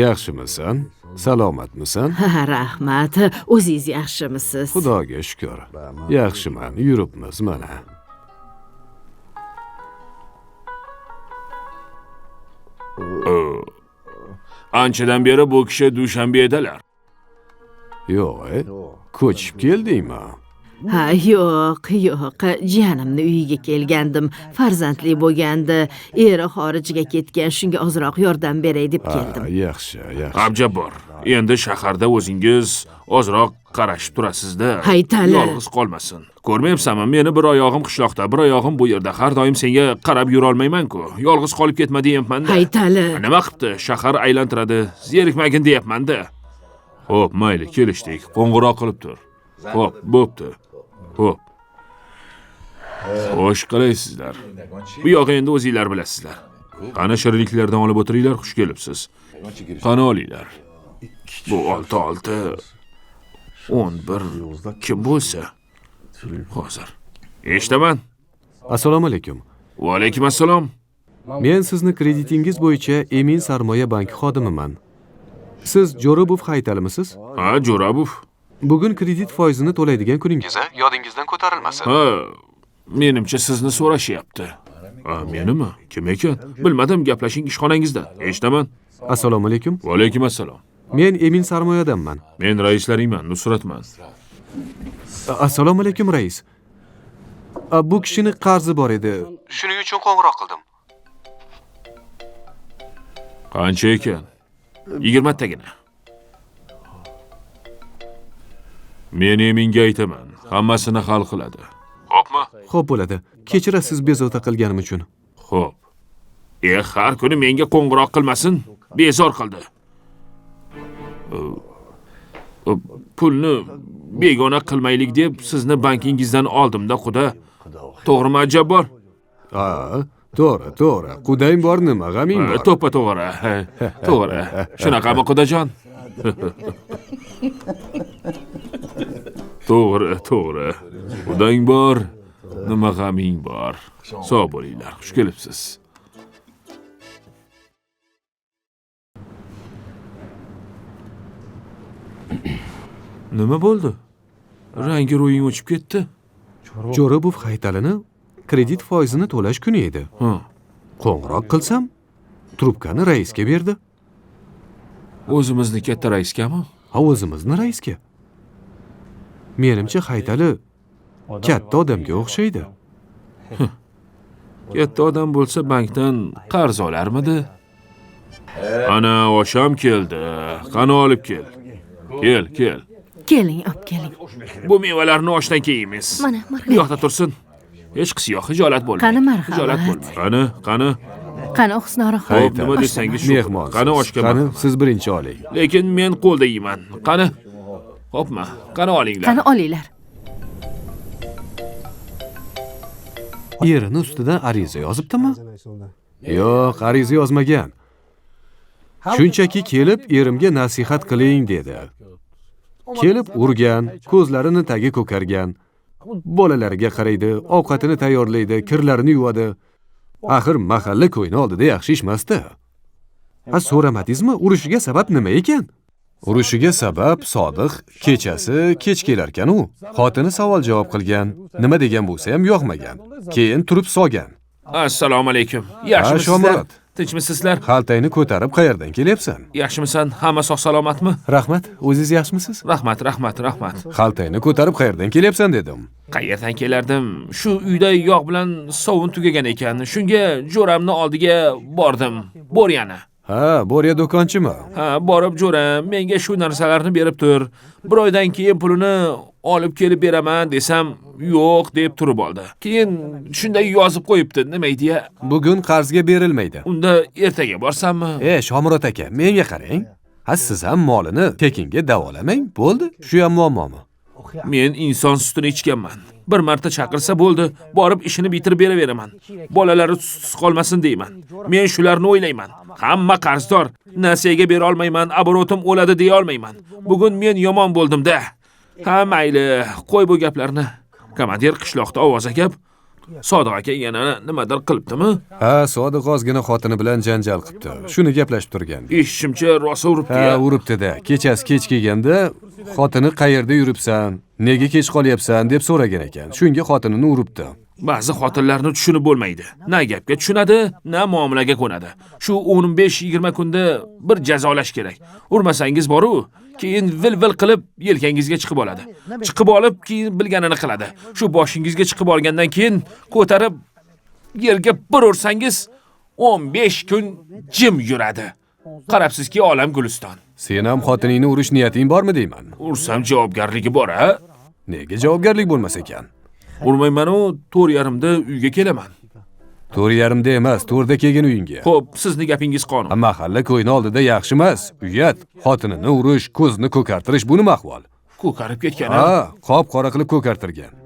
yaxshimisan? Salomatmisan? Ha, rahmat. O'zingiz yaxshimisiz? Xudoga shukr. Yaxshiman, yuribmiz mana. Anchadan beri bu kishi Dushanbedalar. Yo'q, ko'chib keldingmi? Ha, yo'q. Jiyanimni uyiga kelgandim. Farzandli bo'lgandi. Eri xorijga ketgan, shunga ozroq yordam beray deb keldim. Yaxshi. Abjabor, endi shaharda o'zingiz ozroq qarashib turasiz-da. Haytali. Yolg'iz qolmasin. Ko'rmayapsanmi, meni bir oyog'im qishloqda, bir oyog'im bu yerda. Har doim senga qarab yura olmayman-ku. Yolg'iz qolib ketma deyapman-da. Haytali. Nima qilibdi? Shahar aylantiradi. Zerikmagin deyapman-da. Xo'p, mayli, kelishdik. Qo'ng'iroq qilib tur. Xo'p, bo'pti. Xo'p. Xo'sh qalaysizlar. Bu yog'i endi o'zingizlar bilasizlar. Qani shirinliklardan olib o'tiringlar, xush kelibsiz. Qani olinglar. Bu 6 11 kim bo'lsa hozir. Eshitaman. Assalomu alaykum. Va alaykum assalom. Men sizni kreditingiz bo'yicha Emin Sarmoya banki xodimiman. Siz Jo'rabov Haytalimisiz? Ha, Jo'rabov. Bugun kredit foizini to'laydigan kuningiz, yodingizdan ko'tarilmasin. Ha, menimcha sizni so'rashyapti. Ha, menimi? Kim ekan? Bilmadim, gaplashing ishxonangizda. Eshitaman. Assalomu alaykum. Va alaykum assalom. Men Emin Sarmoyadanman. Men raislaringman, Nusratman. Assalomu alaykum rais. Bu kishini qarzi bor edi. Shuning uchun qo'ng'iroq qildim. Qancha ekan? 20 tagina. Men Eminga aytaman, hammasini hal qiladi. Xo'pmi? Xo'p bo'ladi. Kechirasiz bezovta qilganim uchun. Xo'p. Har kuni menga qo'ng'iroq qilmasin, bezor qildi. Pulni begona qilmaylik deb sizni bankingizdan oldimda quda. To'g'rimi Ajabor? Ha, to'g'ri. Qudang bor nima, g'aming bor. To'ppa to'g'ri. To'g'ri. Shunaqami qudajon? To'g'ri. Qudang bor, nima g'aming bor. Sog' bo'linglar, xush kelibsiz. Nima bo'ldi? Rangi ro'ying o'chib ketdi. Jo'rabov Haytalini kredit foizini to'lash kuni edi. Ha. Qo'ng'iroq qilsam, trubkani raisga berdi. O'zimizni katta raiskami? Ha, o'zimizni raisga. Menimcha Haytali katta odamga o'xshaydi. Katta odam bo'lsa bankdan qarz olarmidi? Ana, osham keldi. Qani olib kel. Kel. Keling, olib keling. Bu mevalarni oshdan keyimiz. Mana, Bu marhamat. yoqda tursin. Hech qisi yo'q, hijolat bo'lmang. Qani marhamat. Hijolat bo'lmang. Qani? Qani Husnora xola. Xo'p, nima desangiz shu. Mehmon. Qani oshga Qani marhamat. siz birinchi oling. Lekin men qo'lda yeyman. Qani? Xo'pmi? Qani olinglar. Qani olinglar. Yerini ustidan ariza yozibdimi? Yo'q, ariza yozmagan. Shunchaki kelib erimga nasihat qiling dedi. Kelib urgan, ko'zlarini tagi ko'kargan. Bolalariga qaraydi, ovqatini tayyorlaydi, kirlarini yuvadi. Axir mahalla ko'yni oldida yaxshi ishmasdi. So'ramadingizmi, urushiga sabab nima ekan? Urushiga sabab Sodiq kechasi kech kelarkan u. Xotini savol-javob qilgan. Nima degan bo'lsa ham yoqmagan. Keyin turib solgan. Assalomu alaykum. Yaxshimisizlar? Shomurod. Tinchmisizlar? Xaltangni ko'tarib qayerdan kelyapsan? Yaxshimisan? Hamma sog' salomatmi? Rahmat, o'zingiz yaxshimisiz? Rahmat. Xaltangni ko'tarib qayerdan kelyapsan dedim. Qayerdan kelardim? Shu uyda yog' bilan sovun tugagan ekan. Shunga jo'ramni oldiga bordim. Bo'ryani. Ha, Borya do'konchimi? Ha, borib jo'ram, menga shu narsalarni berib tur. Bir oydan keyin pulini olib kelib beraman desam, yo'q deb turib oldi. Keyin shunday yozib qo'yibdi, nima edi? Bugun qarzga berilmaydi. Unda ertaga borsammi? Shomurod aka, menga qarang. Siz ham molini tekinga davolamang, bo'ldi. Shu ham muammomi? Men inson sutini ichganman. Bir marta chaqirsa bo'ldi, borib ishini bitirib beraveraman. Bolalari tutsiz qolmasin deyman. Men shularni o'ylayman. Hamma qarzdor. Nasiyaga bera olmayman, oborotim o'ladi deya olmayman. Bugun men yomon bo'ldim-da. Ha, mayli, qo'y bu gaplarni. Komandir qishloqda ovoz gap. Sodiq aka yana nimadir qilibdimi? Ha, Sodiq ozgina xotini bilan janjal qilibdi. Shuni gaplashib turgan. Eshitishimcha rosa uribdi. Ha, uribdi-da. Kechasi kech kelganda xotini qayerda yuribsan, nega kech qolyapsan deb so'ragan ekan. Shunga xotinini uribdi. Ba'zi xotinlarni tushunib bo'lmaydi. Na gapga tushunadi, na muomalaga ko'nadi. Shu 15-20 kunda bir jazolash kerak. Urmasangiz boru, keyin vil-vil qilib yelkangizga chiqib oladi. Chiqib olib, keyin bilganini qiladi. Shu boshingizga chiqib olgandan keyin ko'tarib yerga bir ursangiz 15 kun jim yuradi. Qarabsizki, olam guliston. Sen ham xotiningni urish niyating bormi deyman? Ursam javobgarligi bor-a? Nega javobgarlik bo'lmas ekan? Urmayman-u, 4:30da uyga kelaman. 4:30da emas, 4da kelgin uyingga. Xo'p, sizni gapingiz qonun. Mahalla ko'yni oldida yaxshi emas. Uyat, xotinini urish, ko'zni ko'kartirish bu nima ahvol? Ko'karib ketgan. Ha, qop-qora qilib ko'kartirgan.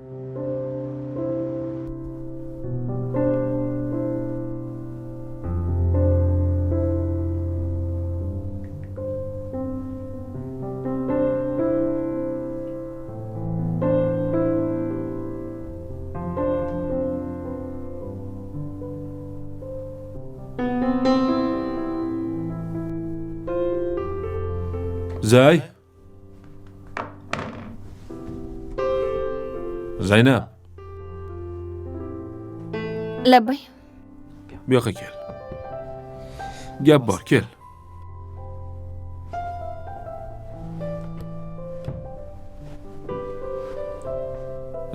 Zaynab, Labbay. bu yoqqa kel. Gap bor, kel.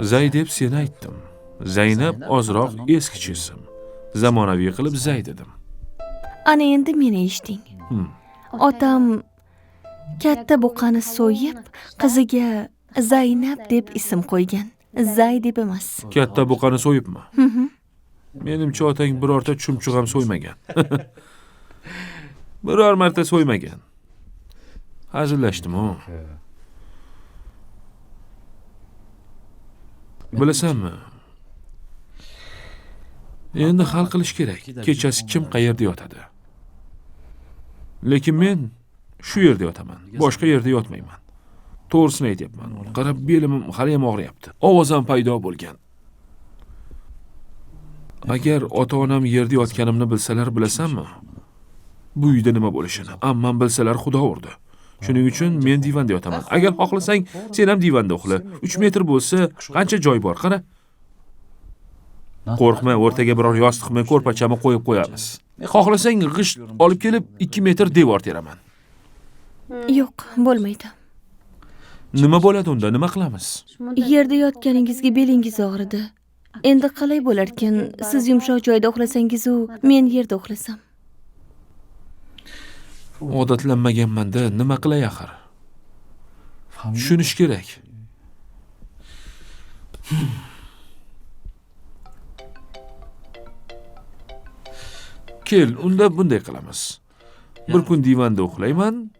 Zay deb seni aytdim. Zaynab ozroq eskicha ism. Zamonaviy qilib Zay dedim. Ana endi meni eshiting. Otam katta buqani so'yib, qiziga Zaynab deb ism qo'ygan. Zay deb emas. Katta buqani so'yibmi? Menimcha otang birorta chumchuq ham so'ymagan. Biror marta so'ymagan. Hazillashdim-ku. Bilasanmi? Endi hal qilish kerak. Kechasi kim qayerda yotadi? Lekin men shu yerda yotaman. Boshqa yerda yotmayman. To'g'risini aytyapman. Qarab, belim hali ham og'riyapti. Ovozim paydo bo'lgan. Agar ota-onam yerda yotganimni bilsalar, bilasanmi? Bu uyda nima bo'lishini, ammam bilsalar xudo urdi. Shuning uchun men divanda yotaman. Agar xohlasang, sen ham divanda uxla. 3 metr bo'lsa, qancha joy bor, qara. Qo'rqma, o'rtaga biror yostiqmi, ko'rpachami qo'yib qo'yamiz. Xohlasang, g'isht olib kelib 2 metr devor teraman. Yo'q, bo'lmaydi. Nima bo'ladi unda? Nima qilamiz? Yerda yotganingizga belingiz og'ridi. Endi qalay bo'larkan? Siz yumshoq joyda uxlasangiz u, men yerda uxlasam. Odatlanmaganman-da, nima qilay axir? Tushunish kerak. Kel, unda bunday qilamiz. Bir kun divanda uxlayman,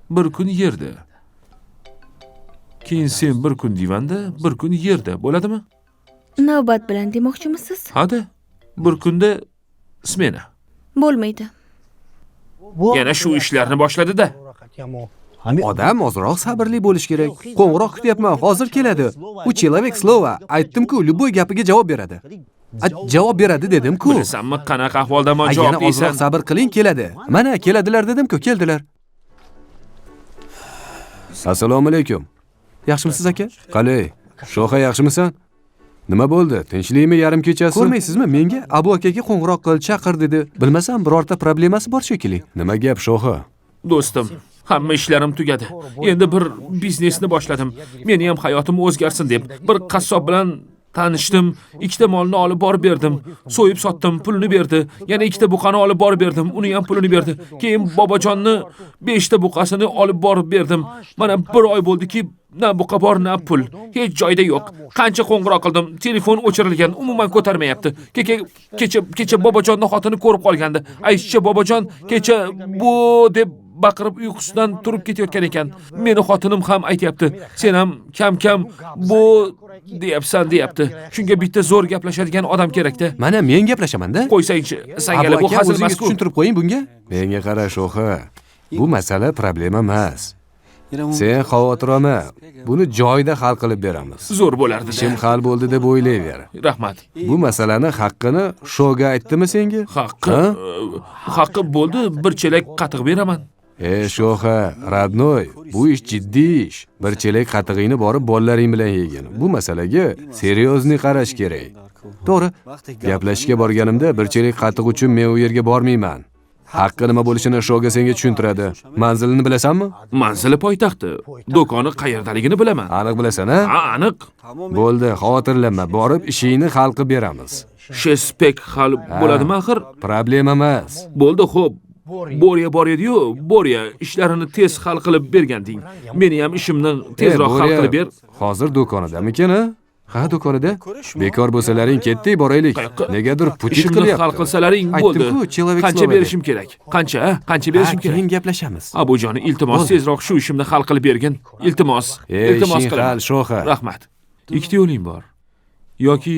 bir kun yerda. Keyin sen bir kun divanda, bir kun yerda, bo'ladimi? Navbat bilan demoqchimisiz? Hadi, bir kunda smena. Bo'lmaydi. Yana shu ishlarni boshladi-da. Odam ozroq sabrli bo'lish kerak. Qo'ng'iroq kutyapman, hozir keladi. U человек слова. Aytdim-ku, любой gapiga javob beradi. Javob beradi dedim-ku. Bilasanmi, qanaqa ahvoldaman Yana javob ozroq deysan? sabr qiling, keladi. Mana keladilar dedim-ku, keldilar. Assalomu alaykum. Yaxshimisiz aka? Qalay? Shoha yaxshimisan? Nima bo'ldi? Tinchlikmi yarim kechasi? Ko'rmaysizmi? Menga Abu akaga qo'ng'iroq qil, chaqir dedi. Bilmasam birorta problemasi bor shekilli. Nima gap Shoha? Do'stim, hamma ishlarim tugadi. Endi bir biznesni boshladim. Meni ham hayotim o'zgarsin deb bir qassob bilan tanishdim. Ikkita molni olib borib berdim. So'yib sotdim, pulni berdi. Yana ikkita buqani olib borib berdim. Uni ham pulini berdi. Keyin Bobojonni 5 ta buqasini olib borib berdim. Mana 1 oy bo'ldiki, na buqa bor, na pul. Hech joyda yo'q. Qancha qo'ng'iroq qildim, telefon o'chirilgan, umuman ko'tarmayapti. Kecha Bobojonni xotini ko'rib qolgandi. Aytishcha Bobojon kecha bu deb baqirib uyqusidan turib ketayotgan ekan. Meni xotinim ham aytayapti. Sen ham kam-kam bu deyapti. Shunga bitta zo'r gaplashadigan odam kerak-da. Mana men gaplashaman-da. Qo'ysangchi, sangala bu hazil emas-ku. Tushuntirib qo'ying bunga. Menga qara Shoha. Bu masala problema emas. Sen xavotir olma. Buni joyida hal qilib beramiz. Zo'r bo'lardi. Ishim hal bo'ldi deb o'ylayver. Rahmat. Bu masalani haqqini Shoga aytdimi senga? Haqqi bo'ldi, bir chelak qatiq beraman. Shoha, radnoy, bu ish jiddiy ish. Bir chelak qatig'ingni borib bolalaring bilan yegin. Bu masalaga seryozni qarash kerak. To'g'ri. Gaplashishga borganimda bir chelak qatiq uchun men u yerga bormayman. Haqqi nima bo'lishini Shoga senga tushuntiradi. Manzilini bilasanmi? Manzili poytaxti. Do'koni qayerdaligini bilaman. Aniq bilasan, ha? Ha, aniq. Bo'ldi, xavotirlanma. Borib ishingni hal qilib beramiz. Shespek hal bo'ladimi axir? Problema emas. Bo'ldi, xo'p. Boriya bor edi-yu, Boriya ishlarini tez hal qilib berganding. Meni ham ishimni tezroq hal qilib ber. Hozir do'konidamikan, ha? Ha, do'konida. Bekor bo'lsalaring ketdik, boraylik. Negadir putik Ishimni qilyapti. hal qilsalaring bo'ldi. Qancha berishim kerak? Qancha? Qancha berishim kerak? Keyin gaplashamiz. Abujoni, iltimos tezroq shu ishimni hal qilib bergin. Iltimos. Iltimos qilaman. Shoha. Rahmat. Ikkita yo'ling bor. Yoki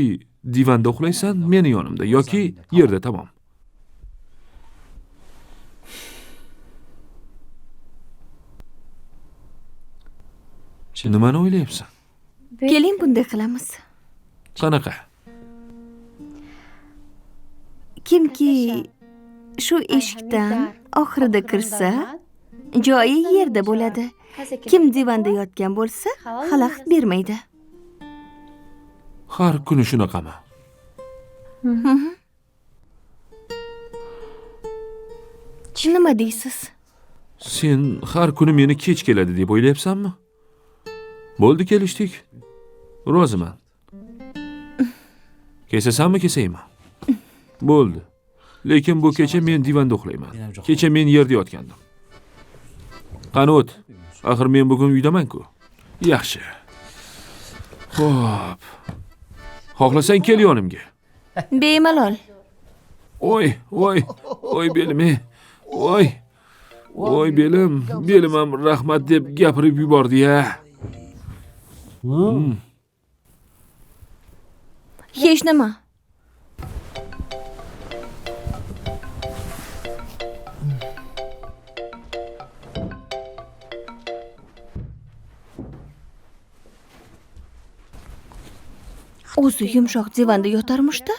divanda uxlaysan, meni yonimda, yoki yerda, tamom. Nimani o'ylayapsan? Keling bunday qilamiz. Qanaqa? Kimki shu eshikdan oxirida kirsa, joyi yerda bo'ladi. Kim divanda yotgan bo'lsa, xalaqit bermaydi. Har kuni shunaqami? Nima deysiz? Sen har kuni meni kech keladi deb o'ylayapsanmi? Bo'ldi, kelishdik. Roziman. Kesasanmi, kesaymi? Bo'ldi. Lekin bu kecha men divanda uxlayman. Kecha men yerda yotgandim. Qani o't. Axir men bugun uydaman-ku. Yaxshi. Xo'p. Xohlasang kel yonimga. Bemalol. Oy belim. Oy belim, belim ham rahmat deb gapirib yubordi-ya. Hech nima. O'zi yumshoq divanda yotarmish-da.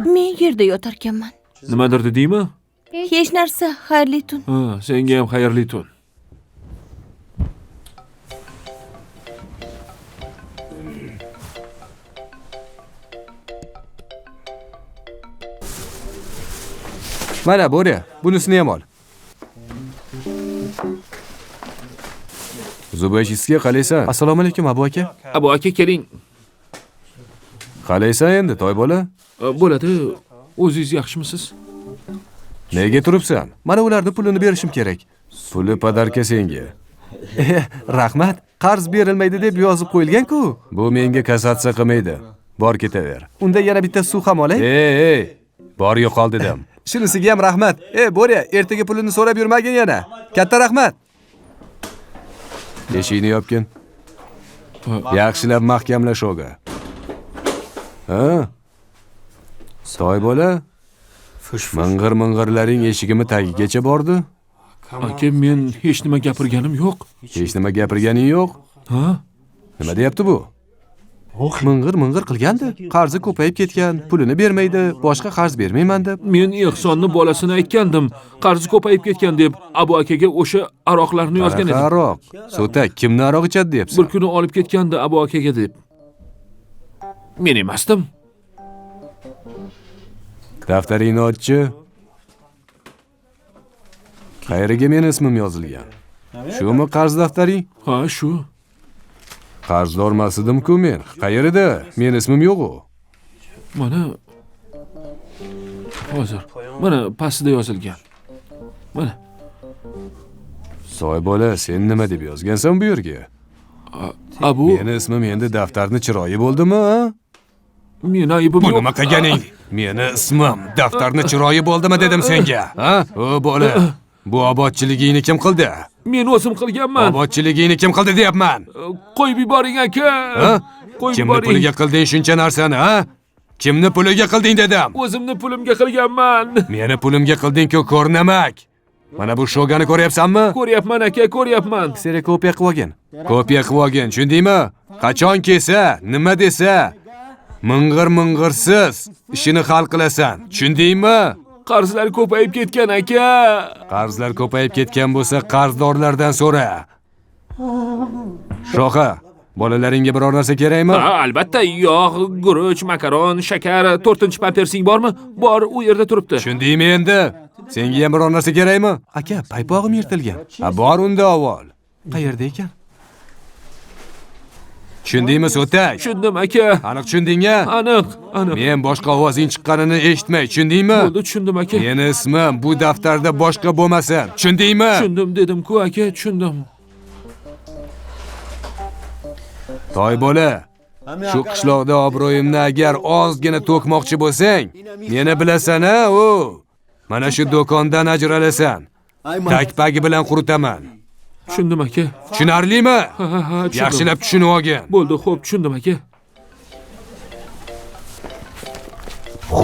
Men yerda yotarkanman. Nimadir dedingmi? Hech narsa, xayrli tun. Ha, senga ham xayrli tun. Mana Boriya, bunisini ham ol. Zubashistga qalaysan? Assalomu alaykum Abu aka. Abu aka, keling. Qalaysan endi, toy bola? Bo'ladi. O'zingiz yaxshimisiz? Nega turibsan? Mana ularning pulini berishim kerak. Puli padarka senga. Rahmat. Qarz berilmaydi deb yozib qo'yilgan-ku. Bu menga kasatsiya qilmaydi. Bor ketaver. Unda yana bitta suv ham olay. Bor yo'qol dedim. Shunisiga ham rahmat. Boriya, ertaga pulini so'rab yurmagin yana. Katta rahmat. Eshikni yopgin. Yaxshilab mahkamla Shoga. Ha? Toy bola? Ming'ir-ming'irlaring eshigimi tagigacha bordi? Aka, men hech nima gapirganim yo'q. Hech nima gapirganing yo'q? Ha? Nima deyapti bu? Ming'ir qilgandi. Qarzi ko'payib ketgan, pulini bermaydi, boshqa qarz bermayman deb. Men Ehsonni bolasini aytgandim. Qarzi ko'payib ketgan deb Abu akaga o'sha aroqlarni yozgan edim. Aroq. So'tak, kimni aroq ichadi deyapsan? Bir kuni olib ketgandi Abu akaga deb. Men emasdim. Daftaringni ochchi. Qayeriga meni ismim yozilgan? Shumi qarz daftaring? Ha, shu. Qarzdormas edim-ku men. Qayerida? Meni ismim yo'q-ku. Mana hozir. Mana pastida yozilgan. Mana. Soy bola, sen nima deb yozgansan bu yerga? Abu, Meni ismim endi daftarni chiroyi bo'ldimi, ha? men aybim Bu yo'q. nima qilganing? Meni ismim daftarni chiroyi bo'ldimi dedim senga, ha? O bola, bu obodchiligingni kim qildi? Men o'zim qilganman. Obodchiligingni kim qildi deyapman? Qo'yib yuboring aka. Ha? Qo'yib Kimni yuboring. puliga qilding shuncha narsani, ha? Kimni puliga qilding dedim. O'zimni pulimga qilganman. Meni pulimga qilding-ku, ko'rnamak. Mana bu shogani ko'ryapsanmi? Ko'ryapman aka, ko'ryapman. Kopiya qilib olgin. Kopiya qilib olgin, tushundingmi? Qachon kelsa, nima desa, ming'irsiz ishini hal qilasan. Tushundingmi? Qarzlar ko'payib ketgan aka. Qarzlar ko'payib ketgan bo'lsa, qarzdorlardan so'ra. Shoqa, bolalaringga biror narsa kerakmi? Ha, albatta, yog', guruch, makaron, shakar, 4-chi pampersing bormi? Bor, u yerda turibdi. Tushundingmi endi? Senga ham biror narsa kerakmi? Aka, paypog'im yirtilgan. Ha, bor unda avval. Qayerda ekan? Tushundingmi, So'tak? Tushundim aka. Aniq tushundingmi? Aniq. Men boshqa ovozing chiqqanini eshitmay, tushundingmi? Bo'ldi, tushundim aka. Meni ismim bu daftarda boshqa bo'lmasin. Tushundingmi? Tushundim dedim-ku aka, tushundim. Toy bola, shu qishloqda obro'yimni agar ozgina to'kmoqchi bo'lsang, meni bilasan-a, o. Mana shu do'kondan ajralasan. Takpagi bilan quritaman. Tushundim aka. Tushunarlimi? Ha, tushundim. Yaxshilab tushunib olgin. Bo'ldi, xo'p, tushundim aka.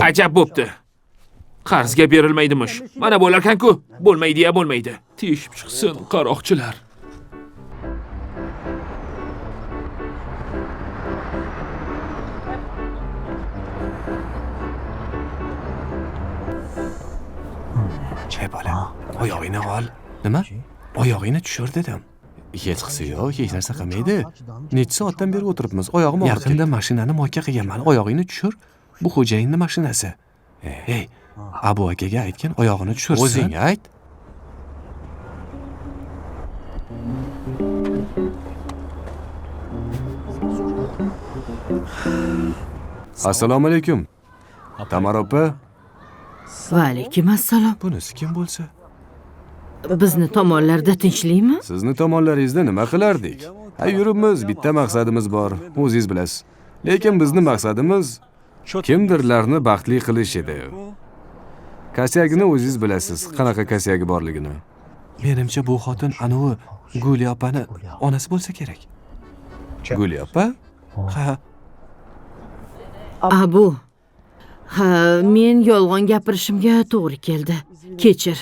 Ajab bo'pti. Qarzga berilmaydimish. Mana bo'larkan-ku, bo'lmaydi-ya, bo'lmaydi. Teshib chiqsin qaroqchilar. Chay bola, oyog'ingni ol. Nima? Oyog'ingni tushir dedim. Hech qisi yo'q, hech narsa qilmaydi. Necha soatdan beri o'tiribmiz. Oyog'im og'rib. Yaqinda mashinani moyka qilganman. Oyog'ingni tushir. Bu xo'jayinning mashinasi. Ey, Abu akaga aytgan oyog'ini tushirsin. O'zing ayt. Assalomu alaykum. Tamar opa. Va alaykum assalom. Bunisi kim bo'lsa? Bizni tomonlarda tinchlikmi? Sizni tomonlaringizda nima qilardik? Ha, yuribmiz, bitta maqsadimiz bor, o'zingiz bilasiz. Lekin bizni maqsadimiz kimdirlarni baxtli qilish edi. Kasyagini o'zingiz bilasiz, qanaqa kasyagi borligini. Menimcha bu xotin anovi Guli opani onasi bo'lsa kerak. Guli opa? Ha. Abu. Ha, men yolg'on gapirishimga to'g'ri keldi. Kechir.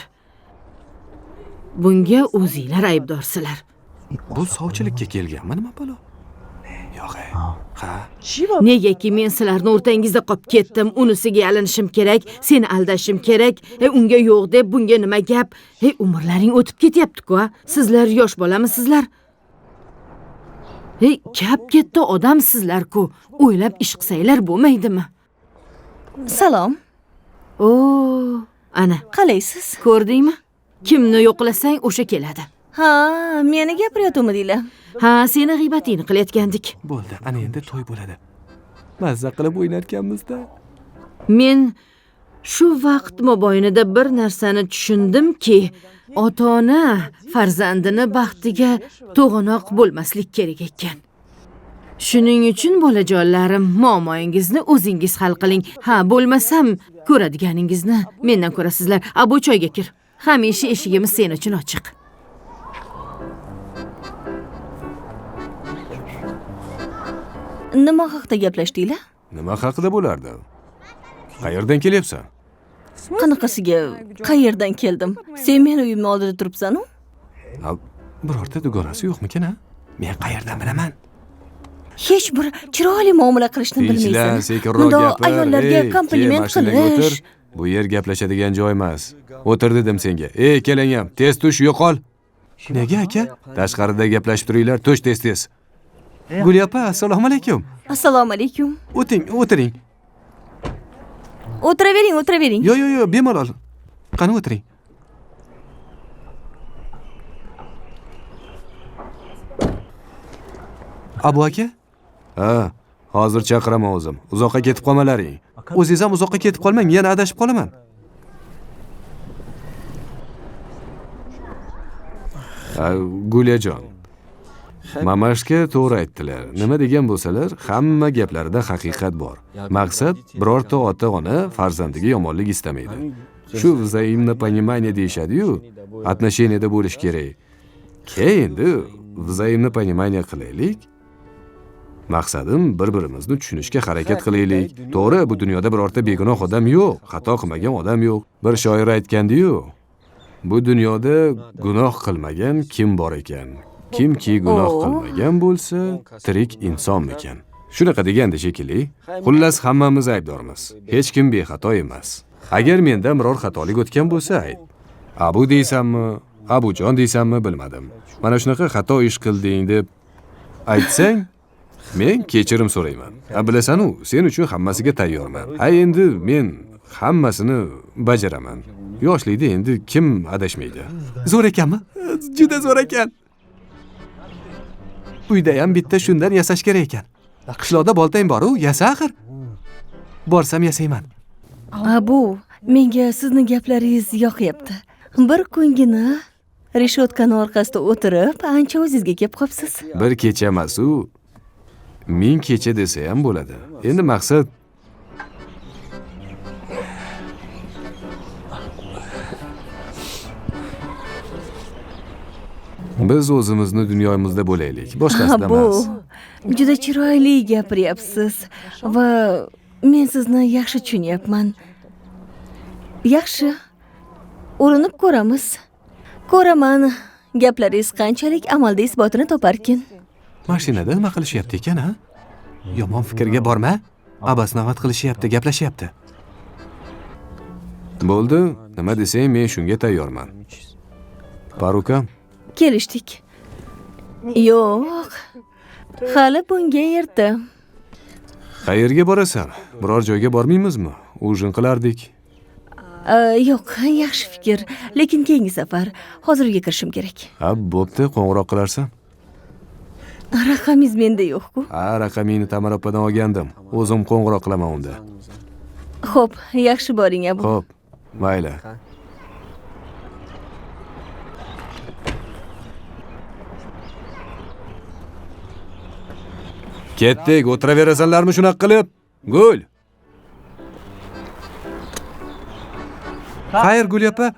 Bunga o'zinglar aybdorsizlar. Bu sovchilikka kelganmi nima balo? Yo'q. Ha. Negaki men sizlarning o'rtangizda qolib ketdim, unisiga yalinishim kerak, seni aldashim kerak. Unga yo'q deb bunga nima gap? Umrlaring o'tib ketyapti-ku. Sizlar yosh bolamisiz-sizlar? Kap katta odamsizlar-ku. O'ylab ish qilsanglar bo'lmaydimi? Salom. O, ana, Qalaysiz? ko'rdingmi? Kimni yo'qlasang o'sha keladi. Ha, meni gapirayotganmidinglar? Ha, seni g'iybatingni qilayotgandik. Bo'ldi, ana endi to'y bo'ladi. Mazza qilib o'ynarkanmiz-da. Men shu vaqt mobaynida bir narsani tushundimki, ota-ona farzandini baxtiga to'g'anoq bo'lmaslik kerak ekan. Shuning uchun bolajonlarim, muammoingizni o'zingiz hal qiling. Ha, bo'lmasam ko'radiganingizni mendan ko'rasizlar. Abu choyga kir. Hamisha eshigimiz sen uchun ochiq. Nima haqida gaplashdinglar? Nima haqida bo'lardi? Qayerdan kelyapsan? Qanaqasiga qayerdan keldim? Sen meni uyimni oldida turibsan-ku? Birorta dugonasi yo'qmikan, ha? Men qayerdan bilaman? hech bir chiroyli muomala qilishni Tinchlan, bilmaysan. sekinroq Bundoq gapir. ayollarga Ey, kompliment kel, mashinaga qilish. o'tir. Bu yer gaplashadigan joy emas. O'tir dedim senga. Ey, kelingam, tez tush, yo'qol. Nega aka? Tashqarida gaplashib turinglar, tush tez. Guli opa, assalomu alaykum. Assalomu alaykum. O'tiring. O'tiravering. Yo, bemalol. Qani o'tiring. Abu aka? Ha, hozir chaqiraman o'zim. Uzoqqa ketib qolmalaring. O'zingiz ham uzoqqa ketib qolmang, yana adashib qolaman. Gulajon. Mamashka to'g'ri aytdilar. Nima degan bo'lsalar, hamma gaplarida haqiqat bor. Maqsad birorta ota-ona farzandiga yomonlik istamaydi. Shu взаимное понимание deyshadi-yu, отношениеda bo'lish kerak. Endi взаимное понимание qilaylik. Maqsadim bir-birimizni tushunishga harakat qilaylik. To'g'ri, bu dunyoda birorta begunoh odam yo'q, xato qilmagan odam yo'q. Bir shoir aytgandi-yu, bu dunyoda gunoh qilmagan kim bor ekan? Kimki gunoh qilmagan bo'lsa, tirik insonmikan. Shunaqa deganda shekilli. Xullas hammamiz aybdormiz. Hech kim bexato emas. Agar mendan biror xatolik o'tgan bo'lsa, ayt. Abu deysanmi, Abujon deysanmi bilmadim. Mana shunaqa xato ish qilding deb aytsang, men kechirim so'rayman. Bilasan-u, sen uchun hammasiga tayyorman. Endi men hammasini bajaraman. Yoshlikda endi kim adashmaydi? Zo'r ekanmi? Juda zo'r ekan. Uyda ham bitta shundan yasash kerak ekan. Qishloqda boltang bor-u, yasa axir. Borsam yasayman. Abu, menga sizni gaplaringiz yoqyapti. Bir kungina reshotkani orqasida o'tirib, ancha o'zingizga kelib qolibsiz. Bir kecha emas-u, 1000 kecha desa ham bo'ladi. Endi maqsad biz o'zimizni dunyoyimizda bo'laylik, boshqasida emas. Bu juda chiroyli gapiryapsiz va men sizni yaxshi tushunyapman. Yaxshi. Urinib ko'ramiz. Ko'raman, gaplaringiz qanchalik amalda isbotini toparkin. Mashinada nima qilishyapti ekan, ha? Yomon fikrga borma. Abasnovat qilishyapti, gaplashyapti. Bo'ldi, nima desang, men shunga tayyorman. Parukam, Kelishdik. Yo'q. Hali bunga erta. qayerga borasan? Biror joyga bormaymizmi? Ujin qilardik. Yo'q, yaxshi fikr, lekin keyingi safar. Hozirga kirishim kerak. Ha, bo'pti, qo'ng'iroq qilarsan. Raqamingiz menda yo'q-ku. Ha, raqamingni Tamar opadan olgandim. O'zim qo'ng'iroq qilaman unda. Xo'p, yaxshi boring, Abu. Xo'p, mayli. Ketdik, o'tiraverasanlarmi shunaqa qilib? Gul. Xayr, Gul opa.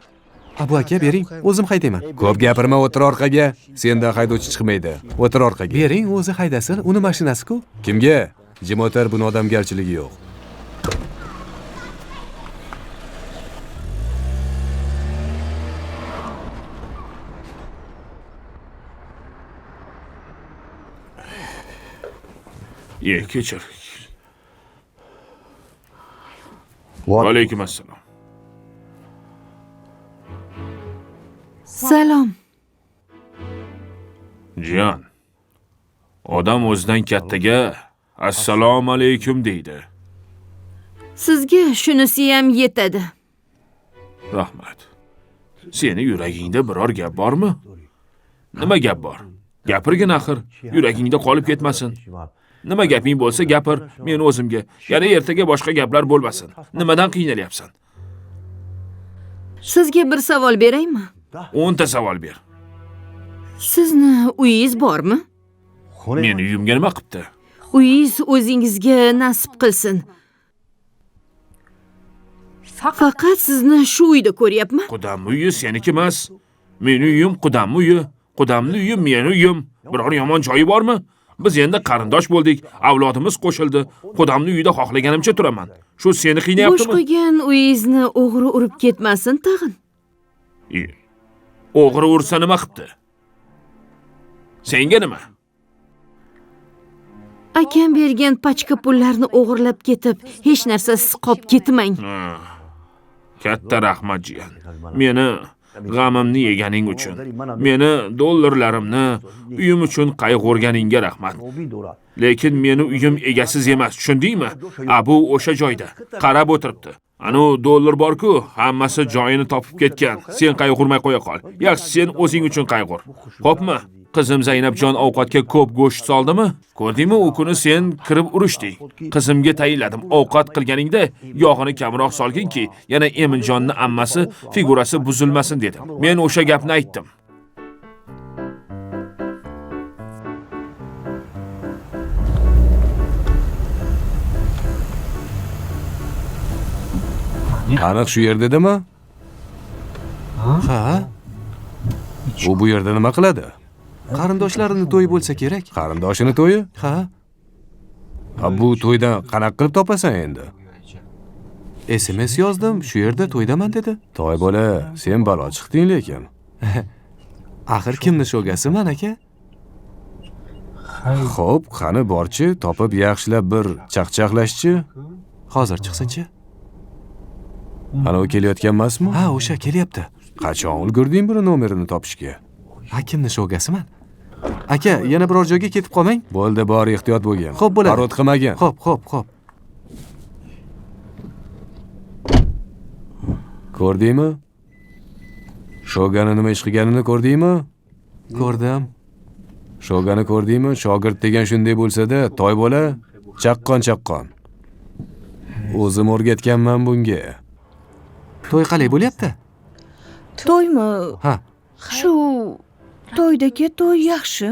Abu aka, bering, o'zim haydayman. Ko'p gapirma, o'tir orqaga. Sendan haydovchi chiqmaydi. O'tir orqaga. Bering, o'zi haydasin, uni mashinasi-ku. Kimga? Jim o'tir, buni odamgarchiligi yo'q. Kechir. Alaykum assalom. Salom. Jiyan. Odam o'zidan kattaga assalomu alaykum deydi. Sizga shunisi ham yetadi. Rahmat. Seni yuragingda biror gap bormi? Nima gap bor? Gapirgin axir, yuragingda qolib ketmasin. Nima gaping bo'lsa gapir, men o'zimga. Yana ertaga boshqa gaplar bo'lmasin. Nimadan qiynalyapsan? Sizga bir savol beraymi? 10 ta savol ber. Sizni uyingiz bormi? Meni uyimga nima qilibdi? Uyingiz o'zingizga nasib qilsin. Faqat sizni shu uyda ko'ryapman. Qudamni uyi seniki emas. Meni uyim qudamni uyi. Qudamni uyim meni uyim. Biror yomon joyi bormi? Biz endi qarindosh bo'ldik, avlodimiz qo'shildi. Qudamni uyida xohlaganimcha turaman. Shu seni qiynayaptimi? Bo'sh qo'ygan uyingizni o'g'ri urib ketmasin tag'in. O'g'ri ursa nima qilibdi? Senga nima? Akam bergan pachka pullarni o'g'irlab ketib, hech narsasiz qolib ketmang. Katta rahmat jiyan. Meni g'amimni yeganing uchun, meni dollarlarimni uyim uchun qayg'urganingga rahmat. Lekin meni uyim egasiz emas, tushundingmi? Bu o'sha joyda qarab o'tiribdi. Anu dollar bor-ku, hammasi joyini topib ketgan. Sen qayg'urmay qo'ya qol. Yaxshi, sen o'zing uchun qayg'ur. Xo'pmi? Qizim Zaynabjon ovqatga ko'p go'sht soldimi? Ko'rdingmi, u kuni sen kirib urishding. Qizimga tayinladim, ovqat qilganingda yog'ini kamroq solginki, yana Eminjonni ammasi figurasi buzilmasin dedim. Men o'sha gapni aytdim. Aniq shu yerda edimi? Ha? U bu yerda nima qiladi? Qarindoshlarini to'yi bo'lsa kerak. Qarindoshini to'yi? Ha. Bu to'ydan qanaqa qilib topasan endi? SMS yozdim, shu yerda to'ydaman dedi. To'y bola, sen balo chiqding lekin. Axir kimni sho'gasiman aka? Xo'p, qani borchi, topib yaxshilab bir chaqchaqlashchi. Hozir chiqsin-chi. Ana u kelayotgan emasmi? Ha, o'sha kelyapti. Qachon ulgurding buni nomerini topishga? Kimni sho'gasiman? Aka, yana biror joyga ketib qolmang. Bo'ldi, bor, ehtiyot bo'lgin. Xo'p, bo'ladi. Parod qilmagin. Xo'p. Ko'rdingmi? Sho'gani nima ish qilganini ko'rdingmi? Ko'rdim. Sho'gani ko'rdingmi? Shogird degan shunday bo'lsa-da, toy bola chaqqon. O'zim o'rgatganman bunga. To'y qalay bo'lyapti? To'ymi? Ha. Shu to'ydagi to'y yaxshi.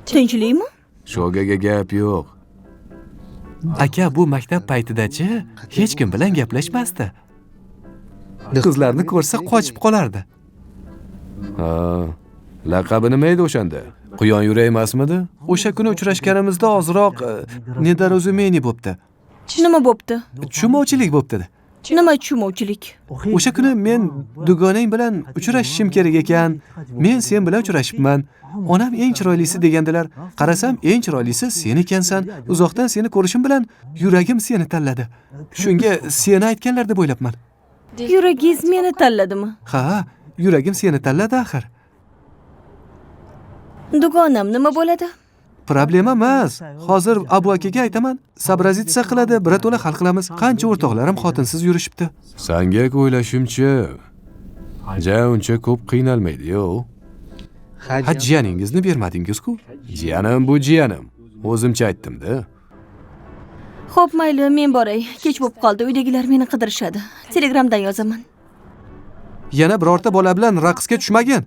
Tinchlikmi? Sho'gaga gap yo'q. Aka, bu maktab paytidachi hech kim bilan gaplashmasdi. Qizlarni ko'rsa qochib qolardi. Ha, laqabi nima edi o'shanda? Quyon yurak emasmidi? O'sha kuni uchrashganimizda ozroq nedorazumение bo'pti. Nima bo'pti? Tushunmovchilik bo'pti. Nima tushunmovchilik? O'sha kuni men dugonang bilan uchrashishim kerak ekan. Men sen bilan uchrashibman. Onam eng chiroylisi degandilar. Qarasam, eng chiroylisi sen ekansan. Uzoqdan seni ko'rishim bilan yuragim seni tanladi. Shunga seni aytganlar deb o'ylabman. Yuragingiz meni tanladimi? Ha, yuragim seni tanladi axir. Dugonam nima bo'ladi? Problema emas. Hozir Abu akaga aytaman, sabrazitsa qiladi, birato'la hal qilamiz. Qancha o'rtoqlarim xotinsiz yurishibdi. Sanga o'ylashimcha, uncha ko'p qiynalmaydi-yo. Ha, jiyaningizni bermadingiz-ku? Jiyanim bu jiyanim. O'zimcha aytdim-da. Xo'p, mayli, men boray. Kech bo'lib qoldi, uydagilar meni qidirishadi. Telegramdan yozaman. Yana birorta bola bilan raqsga tushmagin.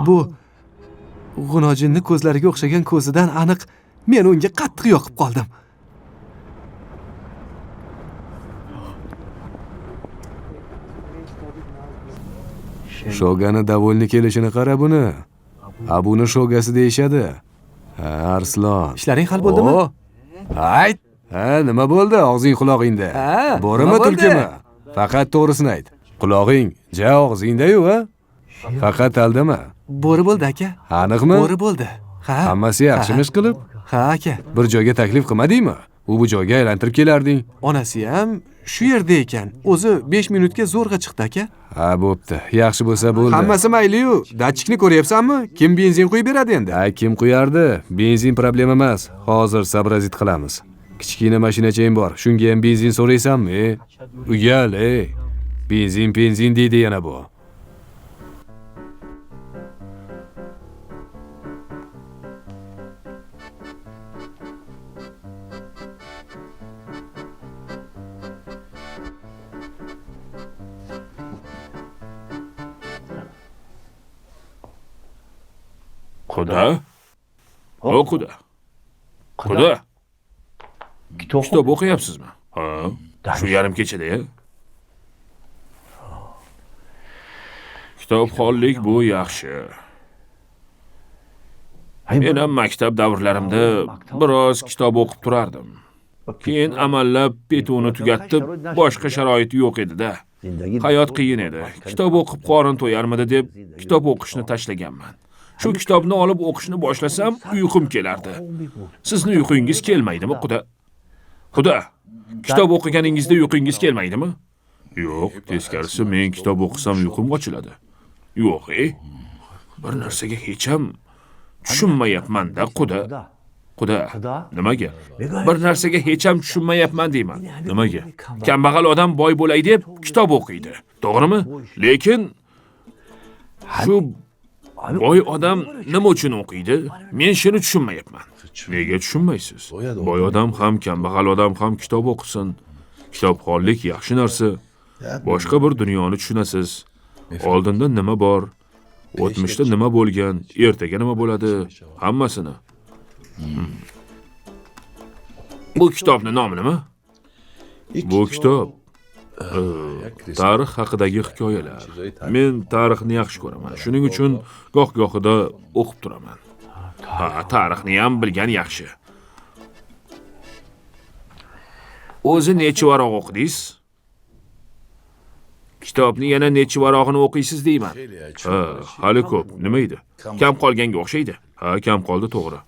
Bu G'unojinning ko'zlariga o'xshagan ko'zidan aniq men unga qattiq yoqib qoldim. Sho'gani davolni kelishini qara buni. Abuni sho'gasi deyishadi. Ha, Arslon. Ishlaring hal bo'ldimi? Ayt. Ha, nima bo'ldi og'zing quloqingda? Borimi tulkimi? Faqat to'g'risini ayt. Quloqing og'zingda-yu, ha? Faqat aldama. Bo'ri bo'ldi aka. Aniqmi? Bo'ri bo'ldi. Ha. Hammasi yaxshimish qilib? Ha aka. Bir joyga taklif qilmadingmi? U bu joyga aylantirib kelarding. Onasi ham shu yerda ekan. O'zi 5 minutga zo'rg'a chiqdi aka. Ha, bo'pti. Yaxshi bo'lsa bo'ldi. Hammasi mayli-yu. Datchikni ko'ryapsanmi? Kim benzin quyib beradi endi? Ha, kim quyardi? Benzin problema emas. Hozir sabrazit qilamiz. Kichkina mashinachang bor. Shunga ham benzin so'raysanmi? Uyal, Benzin deydi yana bu. Xudo? Xudo? Kitob o'qiyapsizmi? Ha, shu yarim kechada-ya. Kitobxonlik bu yaxshi. Men ham maktab davrlarimda biroz kitob o'qib turardim. Keyin amallab petuni tugatib, boshqa sharoiti yo'q edi-da. Hayot qiyin edi. Kitob o'qib qorin to'yarmidi deb kitob o'qishni tashlaganman. Shu kitobni olib o'qishni boshlasam, uyqum kelardi. Sizni uyqingiz kelmaydimi, Xudo? Xudo, kitob o'qiganingizda uyqingiz kelmaydimi? Yo'q, teskarisi men kitob o'qisam uyqum ochiladi. Yo'q, bir narsaga hech ham tushunmayapman-da, Xudo. Xudo, nimaga? Bir narsaga hech ham tushunmayapman deyman. Nimaga? Kambag'al odam boy bo'lay deb kitob o'qiydi. To'g'rimi? Lekin shu boy odam nima uchun o'qiydi? Men shuni tushunmayapman. Nega tushunmaysiz? Boy odam ham, kambag'al odam ham kitob o'qisin. Kitobxonlik yaxshi narsa. Boshqa bir dunyoni tushunasiz. Oldinda nima bor? O'tmishda nima bo'lgan? Ertaga nima bo'ladi? Hammasini. Bu kitobning nomi nima? Bu kitob tarix haqidagi hikoyalar. Men tarixni yaxshi ko'raman. Shuning uchun goh-gohida o'qib turaman. Ha, tarixni ham bilgan yaxshi. O'zi necha varoq o'qidingiz? Kitobni yana necha varog'ini o'qiysiz deyman. Ha, hali ko'p. Nima edi? Kam qolganga o'xshaydi. Ha, kam qoldi, to'g'ri.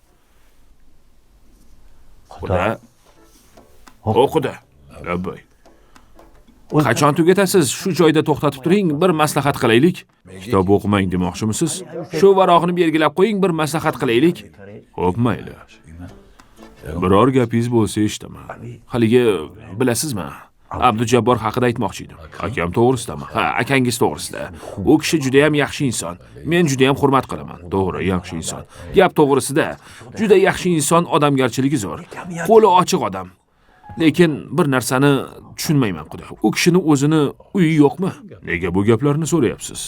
Xudo. O'qida. Labbay. Qachon tugatasiz? Shu joyda to'xtatib turing, bir maslahat qilaylik. Kitob o'qimang demoqchimisiz? Shu varog'ini belgilab qo'ying, bir maslahat qilaylik. Xo'p, mayli. Biror gapingiz bo'lsa eshitaman. Haligi bilasizmi? Abdujabbor haqida aytmoqchi edim. Akam to'g'risidami? Ha, akangiz to'g'risida. U kishi juda ham yaxshi inson. Men juda ham hurmat qilaman. To'g'ri, yaxshi inson. Gap to'g'risida, juda yaxshi inson, odamgarchiligi zo'r. Qo'li ochiq odam. Lekin bir narsani tushunmayman, Xudo. U kishini o'zini uyi yo'qmi? Nega bu gaplarni so'rayapsiz?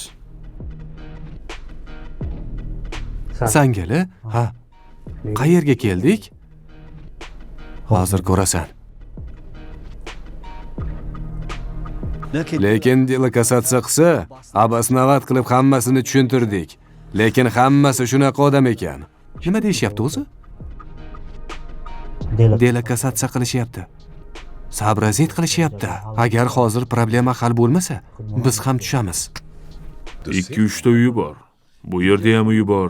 Sangili? Ha. Qayerga keldik? Hozir ko'rasan. Lekin delokasatsiya qilsa, abasnavat qilib hammasini tushuntirdik. Lekin hammasi shunaqa odam ekan. Nima deyishyapti o'zi? Delokasatsiya qilishyapti. Sabrazit qilishyapti. Agar hozir problema hal bo'lmasa, biz ham tushamiz. 2-3 ta uyi bor. Bu yerda ham uyi bor.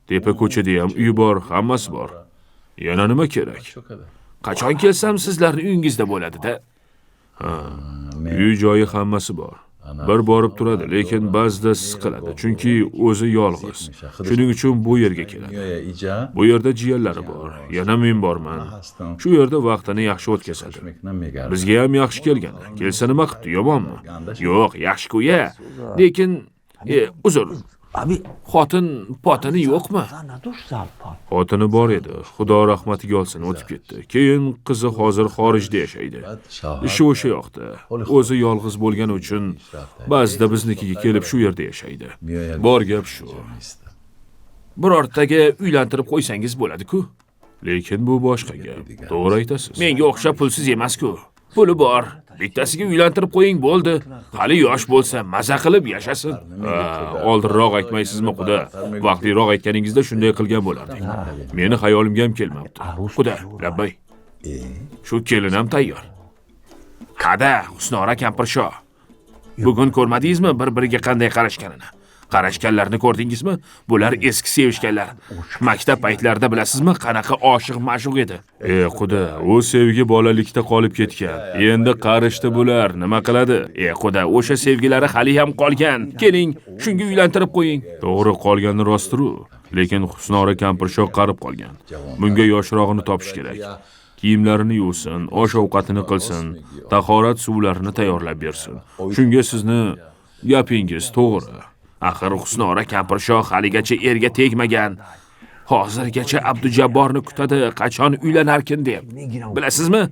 Tepa ko'chada ham uyi bor, hammasi bor. Yana nima kerak? Qachon kelsam sizlarning uyingizda bo'ladi-da. Uy joyi hammasi bor. Bir borib turadi, lekin ba'zida siqiladi, chunki o'zi yolg'iz. Shuning uchun bu yerga keladi. Bu yerda jiyanlari bor, yana men borman. Shu yerda vaqtini yaxshi o'tkazadi. Bizga ham yaxshi kelgan. Kelsa nima qildi, yomonmi? Yo'q, yaxshi-ku-ya. Lekin uzr. Xotini yo'qmi? Xotini bor edi. Xudo rahmatiga olsin, o'tib ketdi. Keyin qizi hozir xorijda yashaydi. Ishi o'sha yoqda. O'zi yolg'iz bo'lgani uchun ba'zida biznikiga kelib shu yerda yashaydi. Bor gap shu. Birortaga uylantirib qo'ysangiz bo'ladi-ku. Lekin bu boshqa gap. To'g'ri aytasiz. Menga o'xshab pulsiz emas-ku. Puli bor. Bittasiga uylantirib qo'ying bo'ldi. Hali yosh bo'lsa, maza qilib yashasin. Oldinroq aytmaysizmi, Xudo? Vaqtliroq aytganingizda shunday qilgan bo'lardik. Meni xayolimga ham kelmabdi. Xudo, labbay. Shu kelin ham tayyor. Qada, Husnora Kampirsho. Bugun ko'rmadingizmi bir-biriga qanday qarashganini? Qarashganlarni ko'rdingizmi? Bular eski sevishganlar. Maktab paytlarida bilasizmi, qanaqa oshiq-ma'shuq edi. Xudo, u sevgi bolalikda qolib ketgan. Endi qarishdi bular, nima qiladi? Xudo, o'sha sevgilari hali ham qolgan. Keling, shunga uylantirib qo'ying. To'g'ri, qolgani rostdir-u. Lekin Husnora Kampirsho qarib qolgan. Bunga yoshrog'ini topish kerak. Kiyimlarini yuvsin, osh-ovqatini qilsin, tahorat suvlarini tayyorlab bersin. Shunga sizni gapingiz to'g'ri. Axir Husnora Kampirsho haligacha erga tegmagan. Hozirgacha Abdujabborni kutadi, qachon uylanarkin deb. Bilasizmi?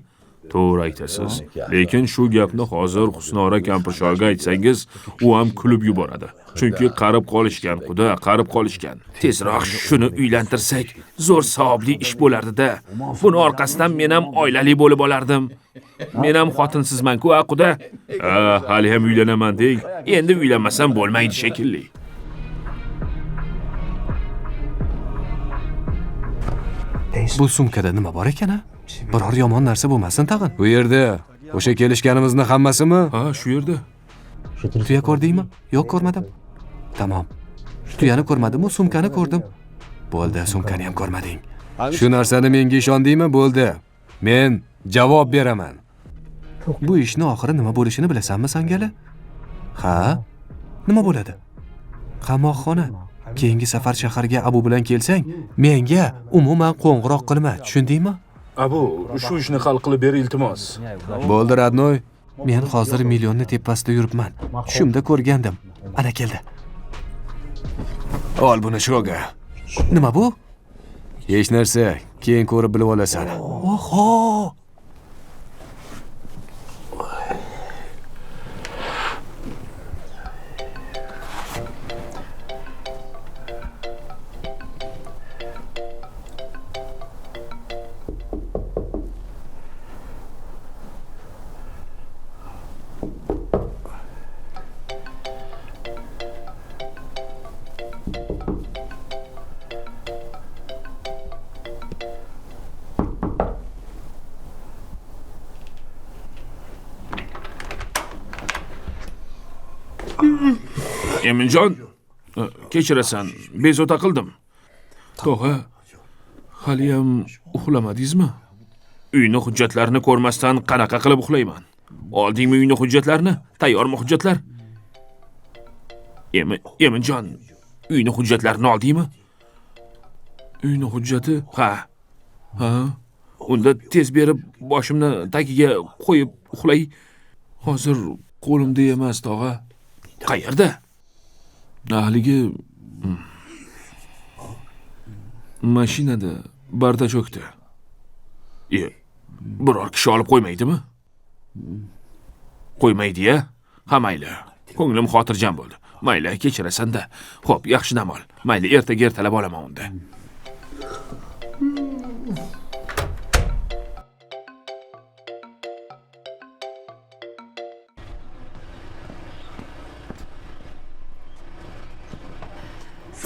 To'g'ri aytasiz. Lekin shu gapni hozir Husnora Kampirshoga aytsangiz, u ham kulib yuboradi. Chunki qarib qolishgan, Xudo, qarib qolishgan. Tezroq shuni uylantirsak, zo'r savobli ish bo'lardi-da. Buni orqasidan men ham oilali bo'lib olardim. Men ham xotinsizman-ku, Xudo. Hali ham uylanaman deng. Endi uylanmasam bo'lmaydi shekilli. Bu sumkada nima bor ekan-a? Biror yomon narsa bo'lmasin tag'in. Bu yerda o'sha kelishganimizni hammasimi? Ha, shu yerda. Tuya ko'rdingmi? Yo'q, ko'rmadim. Tamom. Tuyani ko'rmadim-u, sumkani ko'rdim. Bo'ldi, sumkani ham ko'rmading. Shu narsani menga ishondingmi? Bo'ldi. Men javob beraman. Bu ishni oxiri nima bo'lishini bilasanmi, Sangala? Ha? Nima bo'ladi? Qamoqxona. Keyingi safar shaharga Abu bilan kelsang, menga umuman qo'ng'iroq qilma, tushundingmi? Abu, shu ishni hal qilib ber, iltimos. Bo'ldi, Radnoy. Men hozir millionning tepasida yuribman. Tushimda ko'rgandim. Ana keldi. Ol buni shoga. Nima bu? Hech narsa, keyin ko'rib bilib olasan. Oho! Eminjon, kechirasan, bezovta qildim. Tog'a, haliyam uxlamadingizmi? Uyni hujjatlarini ko'rmasdan qanaqa qilib uxlayman? Oldingmi uyni hujjatlarini? Tayyormi hujjatlar? Eminjon, uyni hujjatlarini oldingmi? Uyni hujjati? Ha. Unda tez berib boshimni tagiga qo'yib uxlay. Hozir qo'limda emas, tog'a. Qayerda? Haligi mashinada bardachokda. Biror kishi olib qo'ymaydimi? Qo'ymaydi-ya? Ha, mayli. Ko'nglim xotirjam bo'ldi. Mayli, kechirasan-da. Xo'p, yaxshi dam ol. Mayli, ertaga ertalab olaman unda.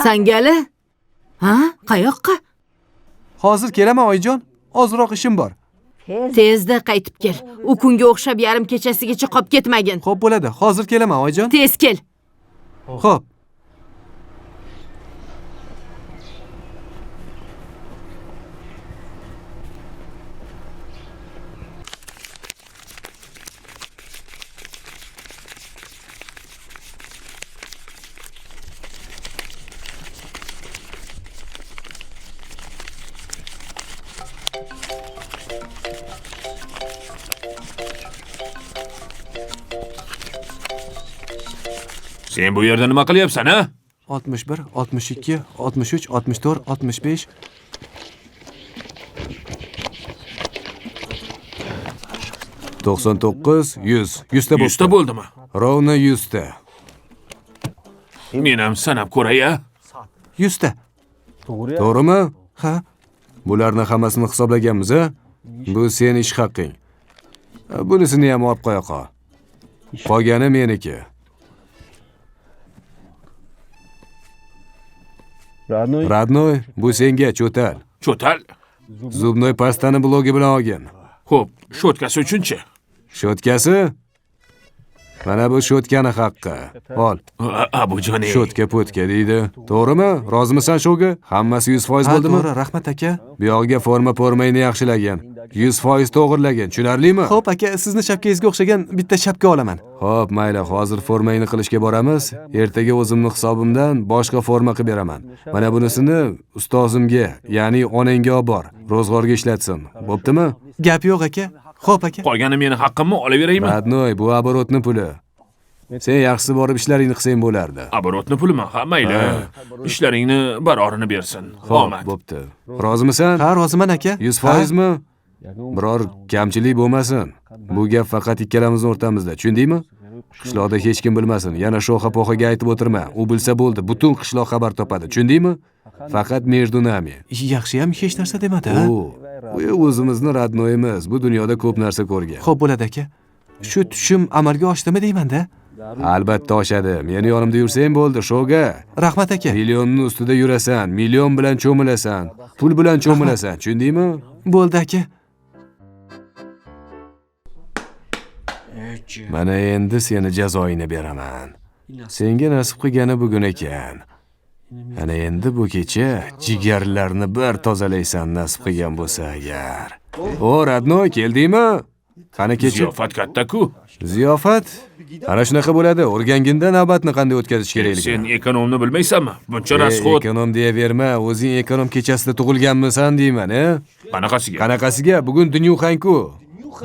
Sangala? Ha? Qayoqqa? Hozir kelaman, oyijon. Ozroq ishim bor. Tezda qaytib kel. U kunga o'xshab yarim kechasigacha qolib ketmagin. Xo'p, bo'ladi. Hozir kelaman, oyijon. Tez kel. Xo'p. Sen bu yerda nima qilyapsan, ha? 61, 62, 63, 64, 65. Doksan to'qqiz, 100. 100ta bo'ldi. 100ta bo'ldimi? Rovna 100ta. Men ham sanab ko'ray-a. 100ta. To'g'rimi? Ha. Bularni hammasini hisoblaganmiz, a? Bu sen ish haqqing. Bunisini ham olib qo'ya qol. Qolgani meniki. Radnoy, bu senga cho'tal. Cho'tal? Zubnoy pastani blogi bilan olgin. Xo'p, shotkasi uchunchi? Shotkasi? Mana bu shotkani haqqi. Ol. Abujon. Shotka po'tka deydi. To'g'rimi? Rozimisan shoga? Hammasi 100% bo'ldimi? To'g'ri, rahmat aka. Bu yoqga forma-pormayni yaxshilagan. 100% to'g'irlagan. Tushunarlimi? Xo'p aka, sizni shapkangizga o'xshagan bitta shapka olaman. Xo'p, mayli, hozir formayni qilishga boramiz. Ertaga o'zimni hisobimdan boshqa forma qilib beraman. Mana bunisini ustozimga, ya'ni onangga olib bor. Ro'zg'orga ishlatsin. Bo'ptimi? Gap yo'q aka. Xo'p aka. Qolgani meni haqqimmi, olaveraymi? Radnoy, bu aborotni puli. Sen yaxshisi borib ishlaringni qilsang bo'lardi. Aborotni pulimi? Ha, mayli. Ishlaringni barorini bersin. Omad. Bo'pti. Rozimisan? Ha, roziman aka. 100% mi? Biror kamchilik bo'lmasin. Bu gap faqat ikkalamizning o'rtamizda, tushundingmi? Qishloqda hech kim bilmasin. Yana sho'xa-po'xaga aytib o'tirma. U bilsa bo'ldi, butun qishloq xabar topadi, tushundingmi? Faqat между нами. Yaxshi ham hech narsa demadi. Bu o'zimizni Radnoyimiz. Bu dunyoda ko'p narsa ko'rgan. Xo'p, bo'ladi aka. Shu tushum amalga oshdimi deyman-da? Albatta oshadi. Meni yonimda yursang bo'ldi, shoga. Rahmat aka. Millionning ustida yurasan, million bilan cho'milasan, pul bilan cho'milasan, tushundingmi? Bo'ldi aka. Mana endi seni jazoingni beraman. Senga nasib qilgani bugun ekan. Ana endi bu kecha jigarlarni bir tozalaysan nasib qilgan bo'lsa agar. O, Radnoy, keldingmi? Qani kecha Ziyofat katta-ku. ziyofat ana shunaqa bo'ladi. O'rganginda navbatni qanday o'tkazish Sen kerakligini. ekonomni bilmaysanmi? Buncha rasxod. Ekonom deyaverma, o'zing ekonom kechasida tug'ilganmisan deyman, Qanaqasiga? Qanaqasiga? Bugun Dunyuxan-ku.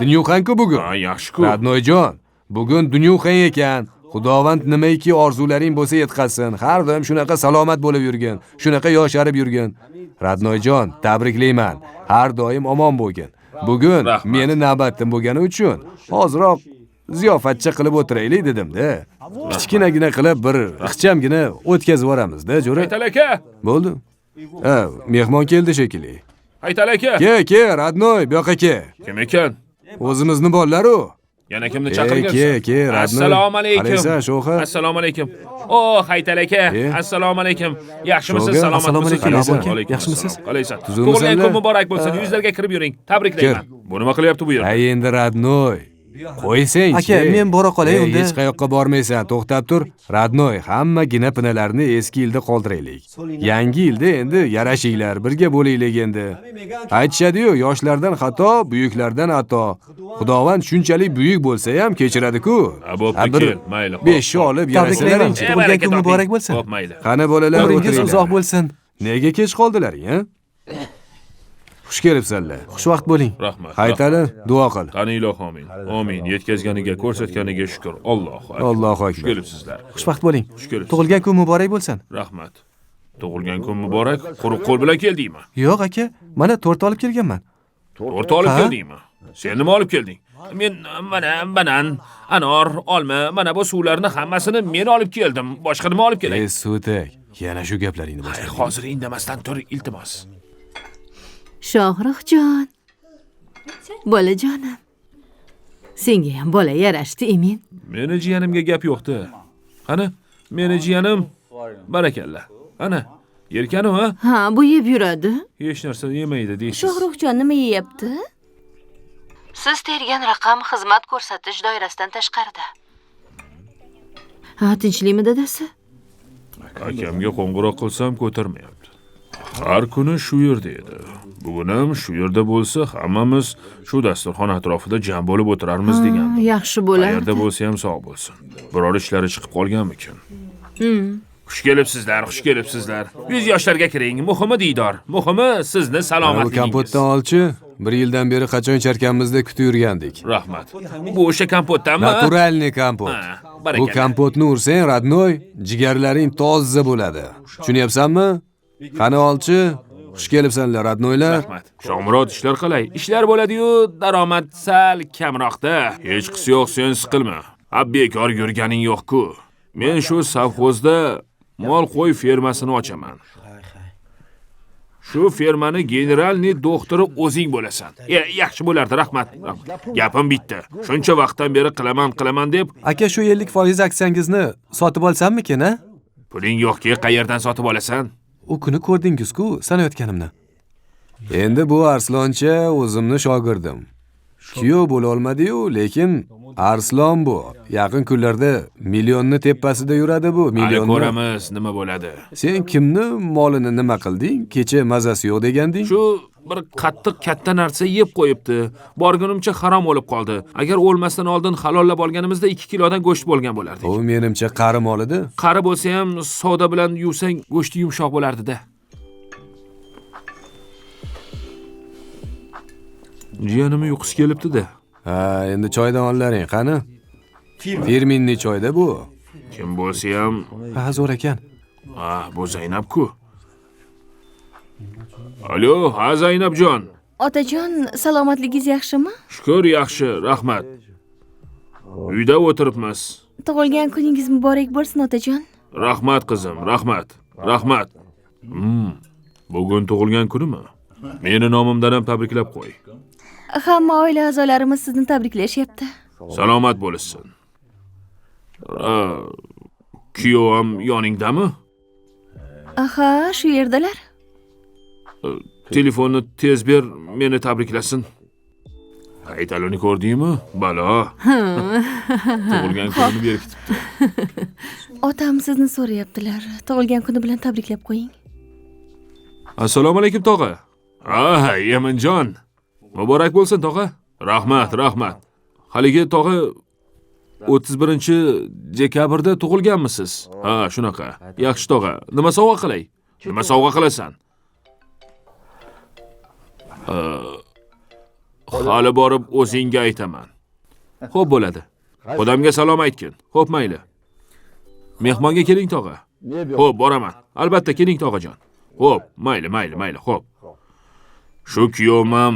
Dunyuxan-ku bugun. Ha, yaxshi-ku. Radnoyjon, bugun Dunyuxan ekan. Xudovand nimaiki orzularing bo'lsa yetkazsin. Har doim shunaqa salomat bo'lib yurgin, shunaqa yosharib yurgin. Radnoyjon, tabriklayman. Har doim omon bo'lgin. Bugun Rahmat. meni navbatim bo'lgani uchun hozroq ziyofatcha qilib o'tiraylik dedim-da. Kichkinagina qilib bir ixchamgina o'tkazib yuboramiz-da, jo'ra. Haytal aka. Bo'ldi. Ha, mehmon keldi shekilli. Haytal aka. Ke, Radnoy, bu yoqqa ke. Kim ekan? O'zimizni bolalar-u. Yana kimni chaqirgansiz? Ke, Radnoy. Assalomu alaykum. Alaysan, sho'xa. Assalomu alaykum. O, Haytal aka. Assalomu alaykum. Yaxshimisiz? Sho'ga, Salomat assalomu bo'lsiz? alaykum. Alaykum. Yaxshimisiz? Qalaysan? Tuzukmisiz? Tug'ilgan kun muborak bo'lsin. Yuzlarga kirib yuring. Tabriklayman. Bu nima qilyapti bu yerda? Ay endi Radnoy. Qo'ysang. Aka, men bora qolay unda. Hech qayoqqa bormaysan, to'xtab tur. Radnoy, hamma gina-pinalarni eski yilda qoldiraylik. Yangi yilda endi yarashinglar, birga bo'laylik endi. Aytishadi-yu, yoshlardan xato, buyuklardan ato. Xudovand shunchalik buyuk bo'lsa ham kechiradi-ku. Bo'pti, bir kel, mayli. 5 olib Tabriklayman. yarasalaring. Tug'ilgan kun muborak bo'lsin. Xo'p, mayli. Qani bolalar, Umringiz o'tiringlar. uzoq bo'lsin. Nega kech qoldilaring, ha? Xush kelibsanlar. Xushvaqt bo'ling. Rahmat. Haytali, duo qil. Qani iloh amin. Amin. Yetkazganiga, ko'rsatganiga shukr. Allohu akbar. Allohu Xush akbar. kelibsizlar. Xushvaqt bo'ling. Xush kelibsiz. Tug'ilgan kun muborak bo'lsin. Rahmat. Tug'ilgan kun muborak. Quruq qo'l bilan keldingmi? Yo'q aka, mana tort olib kelganman. O'rta olib Ha? keldingmi? Sen nima olib kelding? Men mana banan, anor, olma, mana bu suvlarni hammasini men olib keldim. Boshqa nima olib kelay? Ey Sutak, yana shu gaplaringni boshla. Hozir indamasdan tur, iltimos. Shohruxjon. Bolajonim. Senga ham bola yarashdi, Emin. Meni jiyanimga gap yo'qdi. Qani, meni jiyanim barakalla. Ana, yerkanu ha? Ha, bu yeb yuradi. Hech narsa yemaydi deysiz. Shohruxjon nima yeyapti? Siz tergan raqam xizmat ko'rsatish doirasidan tashqarida. Ha, tinchlikmi dadasi? Akamga qo'ng'iroq qilsam ko'tarmayapti. Har kuni shu yerda edi. Bugun ham shu yerda bo'lsa, hammamiz shu dasturxon atrofida jam bo'lib o'tirarmiz degandim. Yaxshi bo'lardi. Qayerda bo'lsa ham sog' bo'lsin. Biror ishlari chiqib qolganmikin? Xush kelibsizlar, xush kelibsizlar. 100 yoshlarga kiring. Muhimi diydor, muhimi sizni Bu salomatligingiz. kompotdan olchi, 1 yildan beri qachon icharkanmizda kutib yurgandik. Rahmat. Bu o'sha kompotdanmi? Naturalniy kompot. Ha, Bu barakalla. kompotni ursang, Radnoy, jigarlaring toza bo'ladi. Tushunyapsanmi? Qani olchi, xush kelibsanlar, Radnoylar. Rahmat. Shomurod ishlar qalay? Ishlar bo'ladi-yu, daromad sal kamroqda. Hech qisi yo'q, sen siqilma. Bekor yurganing yo'q-ku. Men shu savxozda mol qo'y fermasini ochaman. Shu fermani generalniy doktori o'zing bo'lasan. Yaxshi bo'lardi, rahmat. Gapim bitdi. Shuncha vaqtdan beri qilaman deb, Aka, shu 50% aksiyangizni sotib olsammikin, ha? puling yo'qki, qayerdan sotib olasan? U kuni ko'rdingiz-ku, sanayotganimni. Endi bu Arsloncha o'zimni shogirdim. Kuyov bo'la olmadi-yu, lekin Arslon bu. Yaqin kunlarda millionni tepasida yuradi bu, Hali millionni. ko'ramiz nima bo'ladi. Sen kimni molini nima qilding? Kecha mazasi yo'q deganding. Shu bir qattiq katta narsa yeb qo'yibdi. Borgunimcha harom bo'lib qoldi. Agar o'lmasdan oldin halollab olganimizda 2 kilodan go'sht bo'lgan bo'lardi. U menimcha qari mol edi. Qari bo'lsa ham soda bilan yuvsang go'shti yumshoq bo'lardi-da. Jiyanimni uyqusi kelibdi-da. Ha, endi choydan ollaring, qani? Firminniy choyda bu. Kim bo'lsa ham, Ha, zo'r ekan. bu Zaynab-ku. Alo, ha Zaynabjon. Otajon, salomatligingiz yaxshimi? Shukr, yaxshi, rahmat. Uyda o'tiribmiz. Tug'ilgan kuningiz muborak bo'lsin, otajon. Rahmat qizim, rahmat. Rahmat. Bugun tug'ilgan kunimi? Meni nomimdan ham tabriklab qo'y. Hamma oila a'zolarimiz sizni tabriklashyapti. Salomat bo'lsin. Kuyov ham yoningdami? Aha, shu yerdalar. Telefonni tez ber, meni tabriklasin. Haytalini ko'rdingmi? Balo. Tug'ilgan kunini berkitibdi. Otam sizni so'rayaptilar. Tug'ilgan kuni bilan tabriklab qo'ying. Assalomu alaykum tog'a. Yaminjon. Muborak bo'lsin tog'a. Rahmat. Haligi tog'a 31-dekabrda tug'ilganmisiz? Ha, shunaqa. Yaxshi tog'a. Nima sovg'a qilay? Nima sovg'a qilasan? Hali borib o'zingga aytaman. Xo'p bo'ladi. Odamga salom aytgin. Xo'p, mayli. Mehmonga keling tog'a. Xo'p, boraman. Albatta keling tog'ajon. Xo'p, mayli, xo'p. Shu kuyovim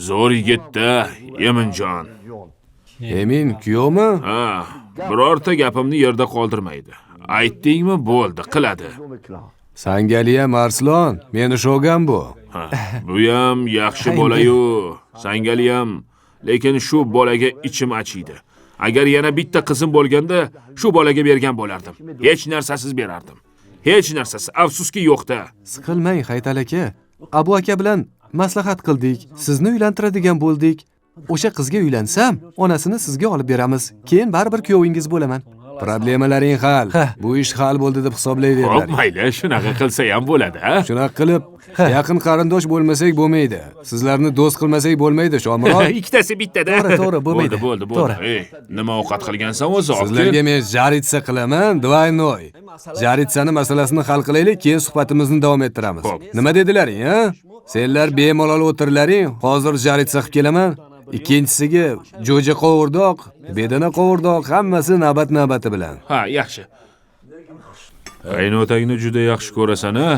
zo'r yigitda, Yaminjon. Emin, kuyovmi? Ha, birorta gapimni yerda qoldirmaydi. Aytdingmi, bo'ldi, qiladi. Sangaliyam Arslon, meni sho'gan bu. Bu ham yaxshi bola-yu, Sangaliyam, lekin shu bolaga ichim achiydi. Agar yana bitta qizim bo'lganda, shu bolaga bergan bo'lardim. Hech narsasiz berardim. Hech narsasi, afsuski yo'qda. Siqilmang Haytal aka. Abu aka bilan maslahat qildik. Sizni uylantiradigan bo'ldik. O'sha qizga uylansam, onasini sizga olib beramiz. Keyin baribir kuyovingiz bo'laman. Problemalaring hal. Bu ish hal bo'ldi deb hisoblayverlar. Xo'p, mayli, shunaqa qilsa ham bo'ladi, ha? Shunaqa qilib, yaqin qarindosh bo'lmasak bo'lmaydi. Sizlarni do'st qilmasak bo'lmaydi, Shomurod. Ikkitasi bittada. To'g'ri, bo'lmaydi. Bo'ldi. Ey, nima ovqat qilgansan o'zi? Sizlarga men jaritsa qilaman, двойной. Jaritsani masalasini hal qilaylik, keyin suhbatimizni davom ettiramiz. Nima dedilaring, ha? Senlar bemalol o'tirlaring, hozir jaritsa qilib kelaman. Ikkinchisiga jo'ja qovurdoq, bedana qovurdoq, hammasi navbat-navbati bilan. Ha, yaxshi. Qaynotangni juda yaxshi ko'rasan, ha?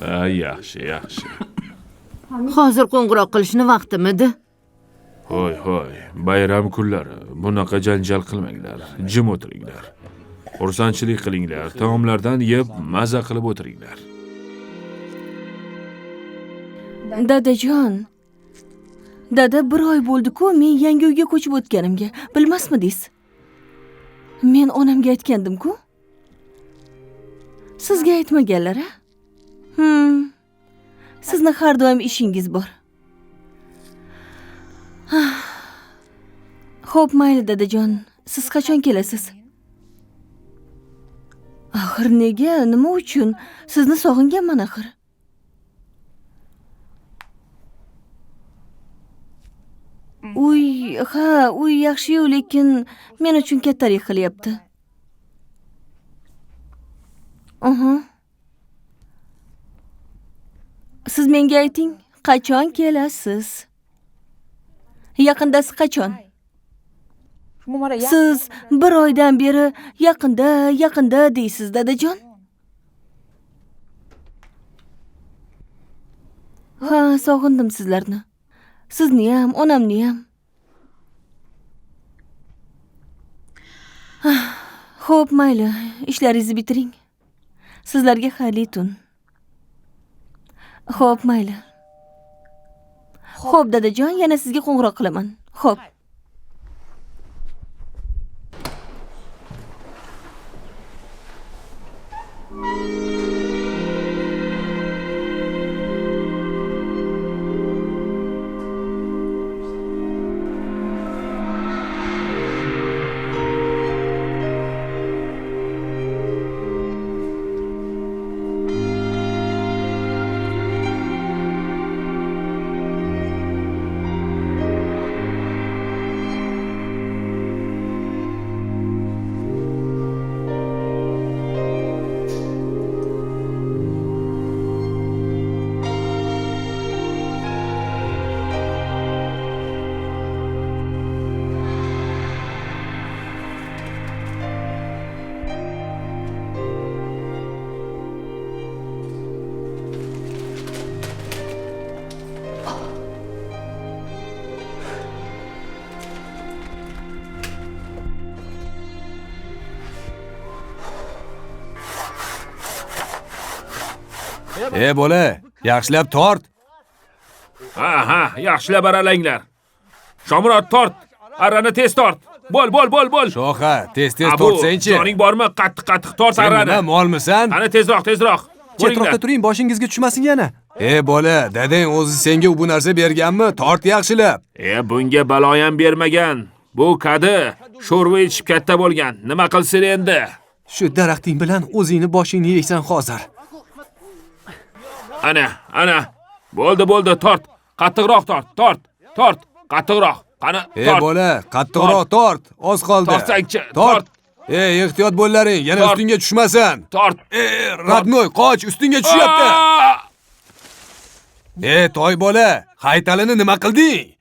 Ha, yaxshi. Hozir qo'ng'iroq qilishni vaqtimidi? Hoy, bayram kunlari bunaqa janjal qilmanglar. Jim o'tiringlar. Xursandchilik qilinglar, taomlardan yeb maza qilib o'tiringlar. Dadajon. Dada, 1 oy bo'ldi-ku, men yangi uyga ko'chib o'tganimga. Bilmasmidingiz? Men onamga aytgandim-ku. Sizga aytmaganlar, a? Sizni har doim ishingiz bor. Xo'p, mayli dadajon. Siz qachon kelasiz? Axir nega? Nima uchun? Sizni sog'inganman axir. Uy yaxshi-yu, lekin men uchun kattalik qilyapti. Siz menga ayting, qachon kelasiz? Yaqindasi qachon? Siz 1 oydan beri yaqinda deysiz, dadajon. Ha, sog'indim sizlarni. Sizni ham, onamni ham. Xo'p, mayli, ishlaringizni bitiring. Sizlarga xayrli tun. Xo'p, mayli. Xo'p, dadajon, yana sizga qo'ng'iroq qilaman. Xo'p. Bola, yaxshilab tort. Ha, yaxshilab aralanglar. Shomurod, tort. Arrani tez tort. Bo'l. Sho'xa, tez tortsang-chi. Joning bormi? Qattiq tort arrani. Nima molmisan? Ana tezroq. Chetroqda turing, boshingizga tushmasin yana. bola, dadang o'zi senga bu narsa berganmi? Tort yaxshilab. Bunga baloyam bermagan. Bu kadi sho'rva ichib katta bo'lgan. Nima qilsin endi? Shu daraxting bilan o'zingni boshingni yeysan hozir. Ana. Bo'ldi, tort. Qattiqroq tort. Qattiqroq. Qani, tort. Bola, qattiqroq tort. Oz qoldi. Tortsangchi, Tort. Ehtiyot bo'llaring, yana Tort. ustingga tushmasin. Tort. Radnoy, qoch, ustingga tushyapti. Aa! Toy bola, haytalini nima qilding?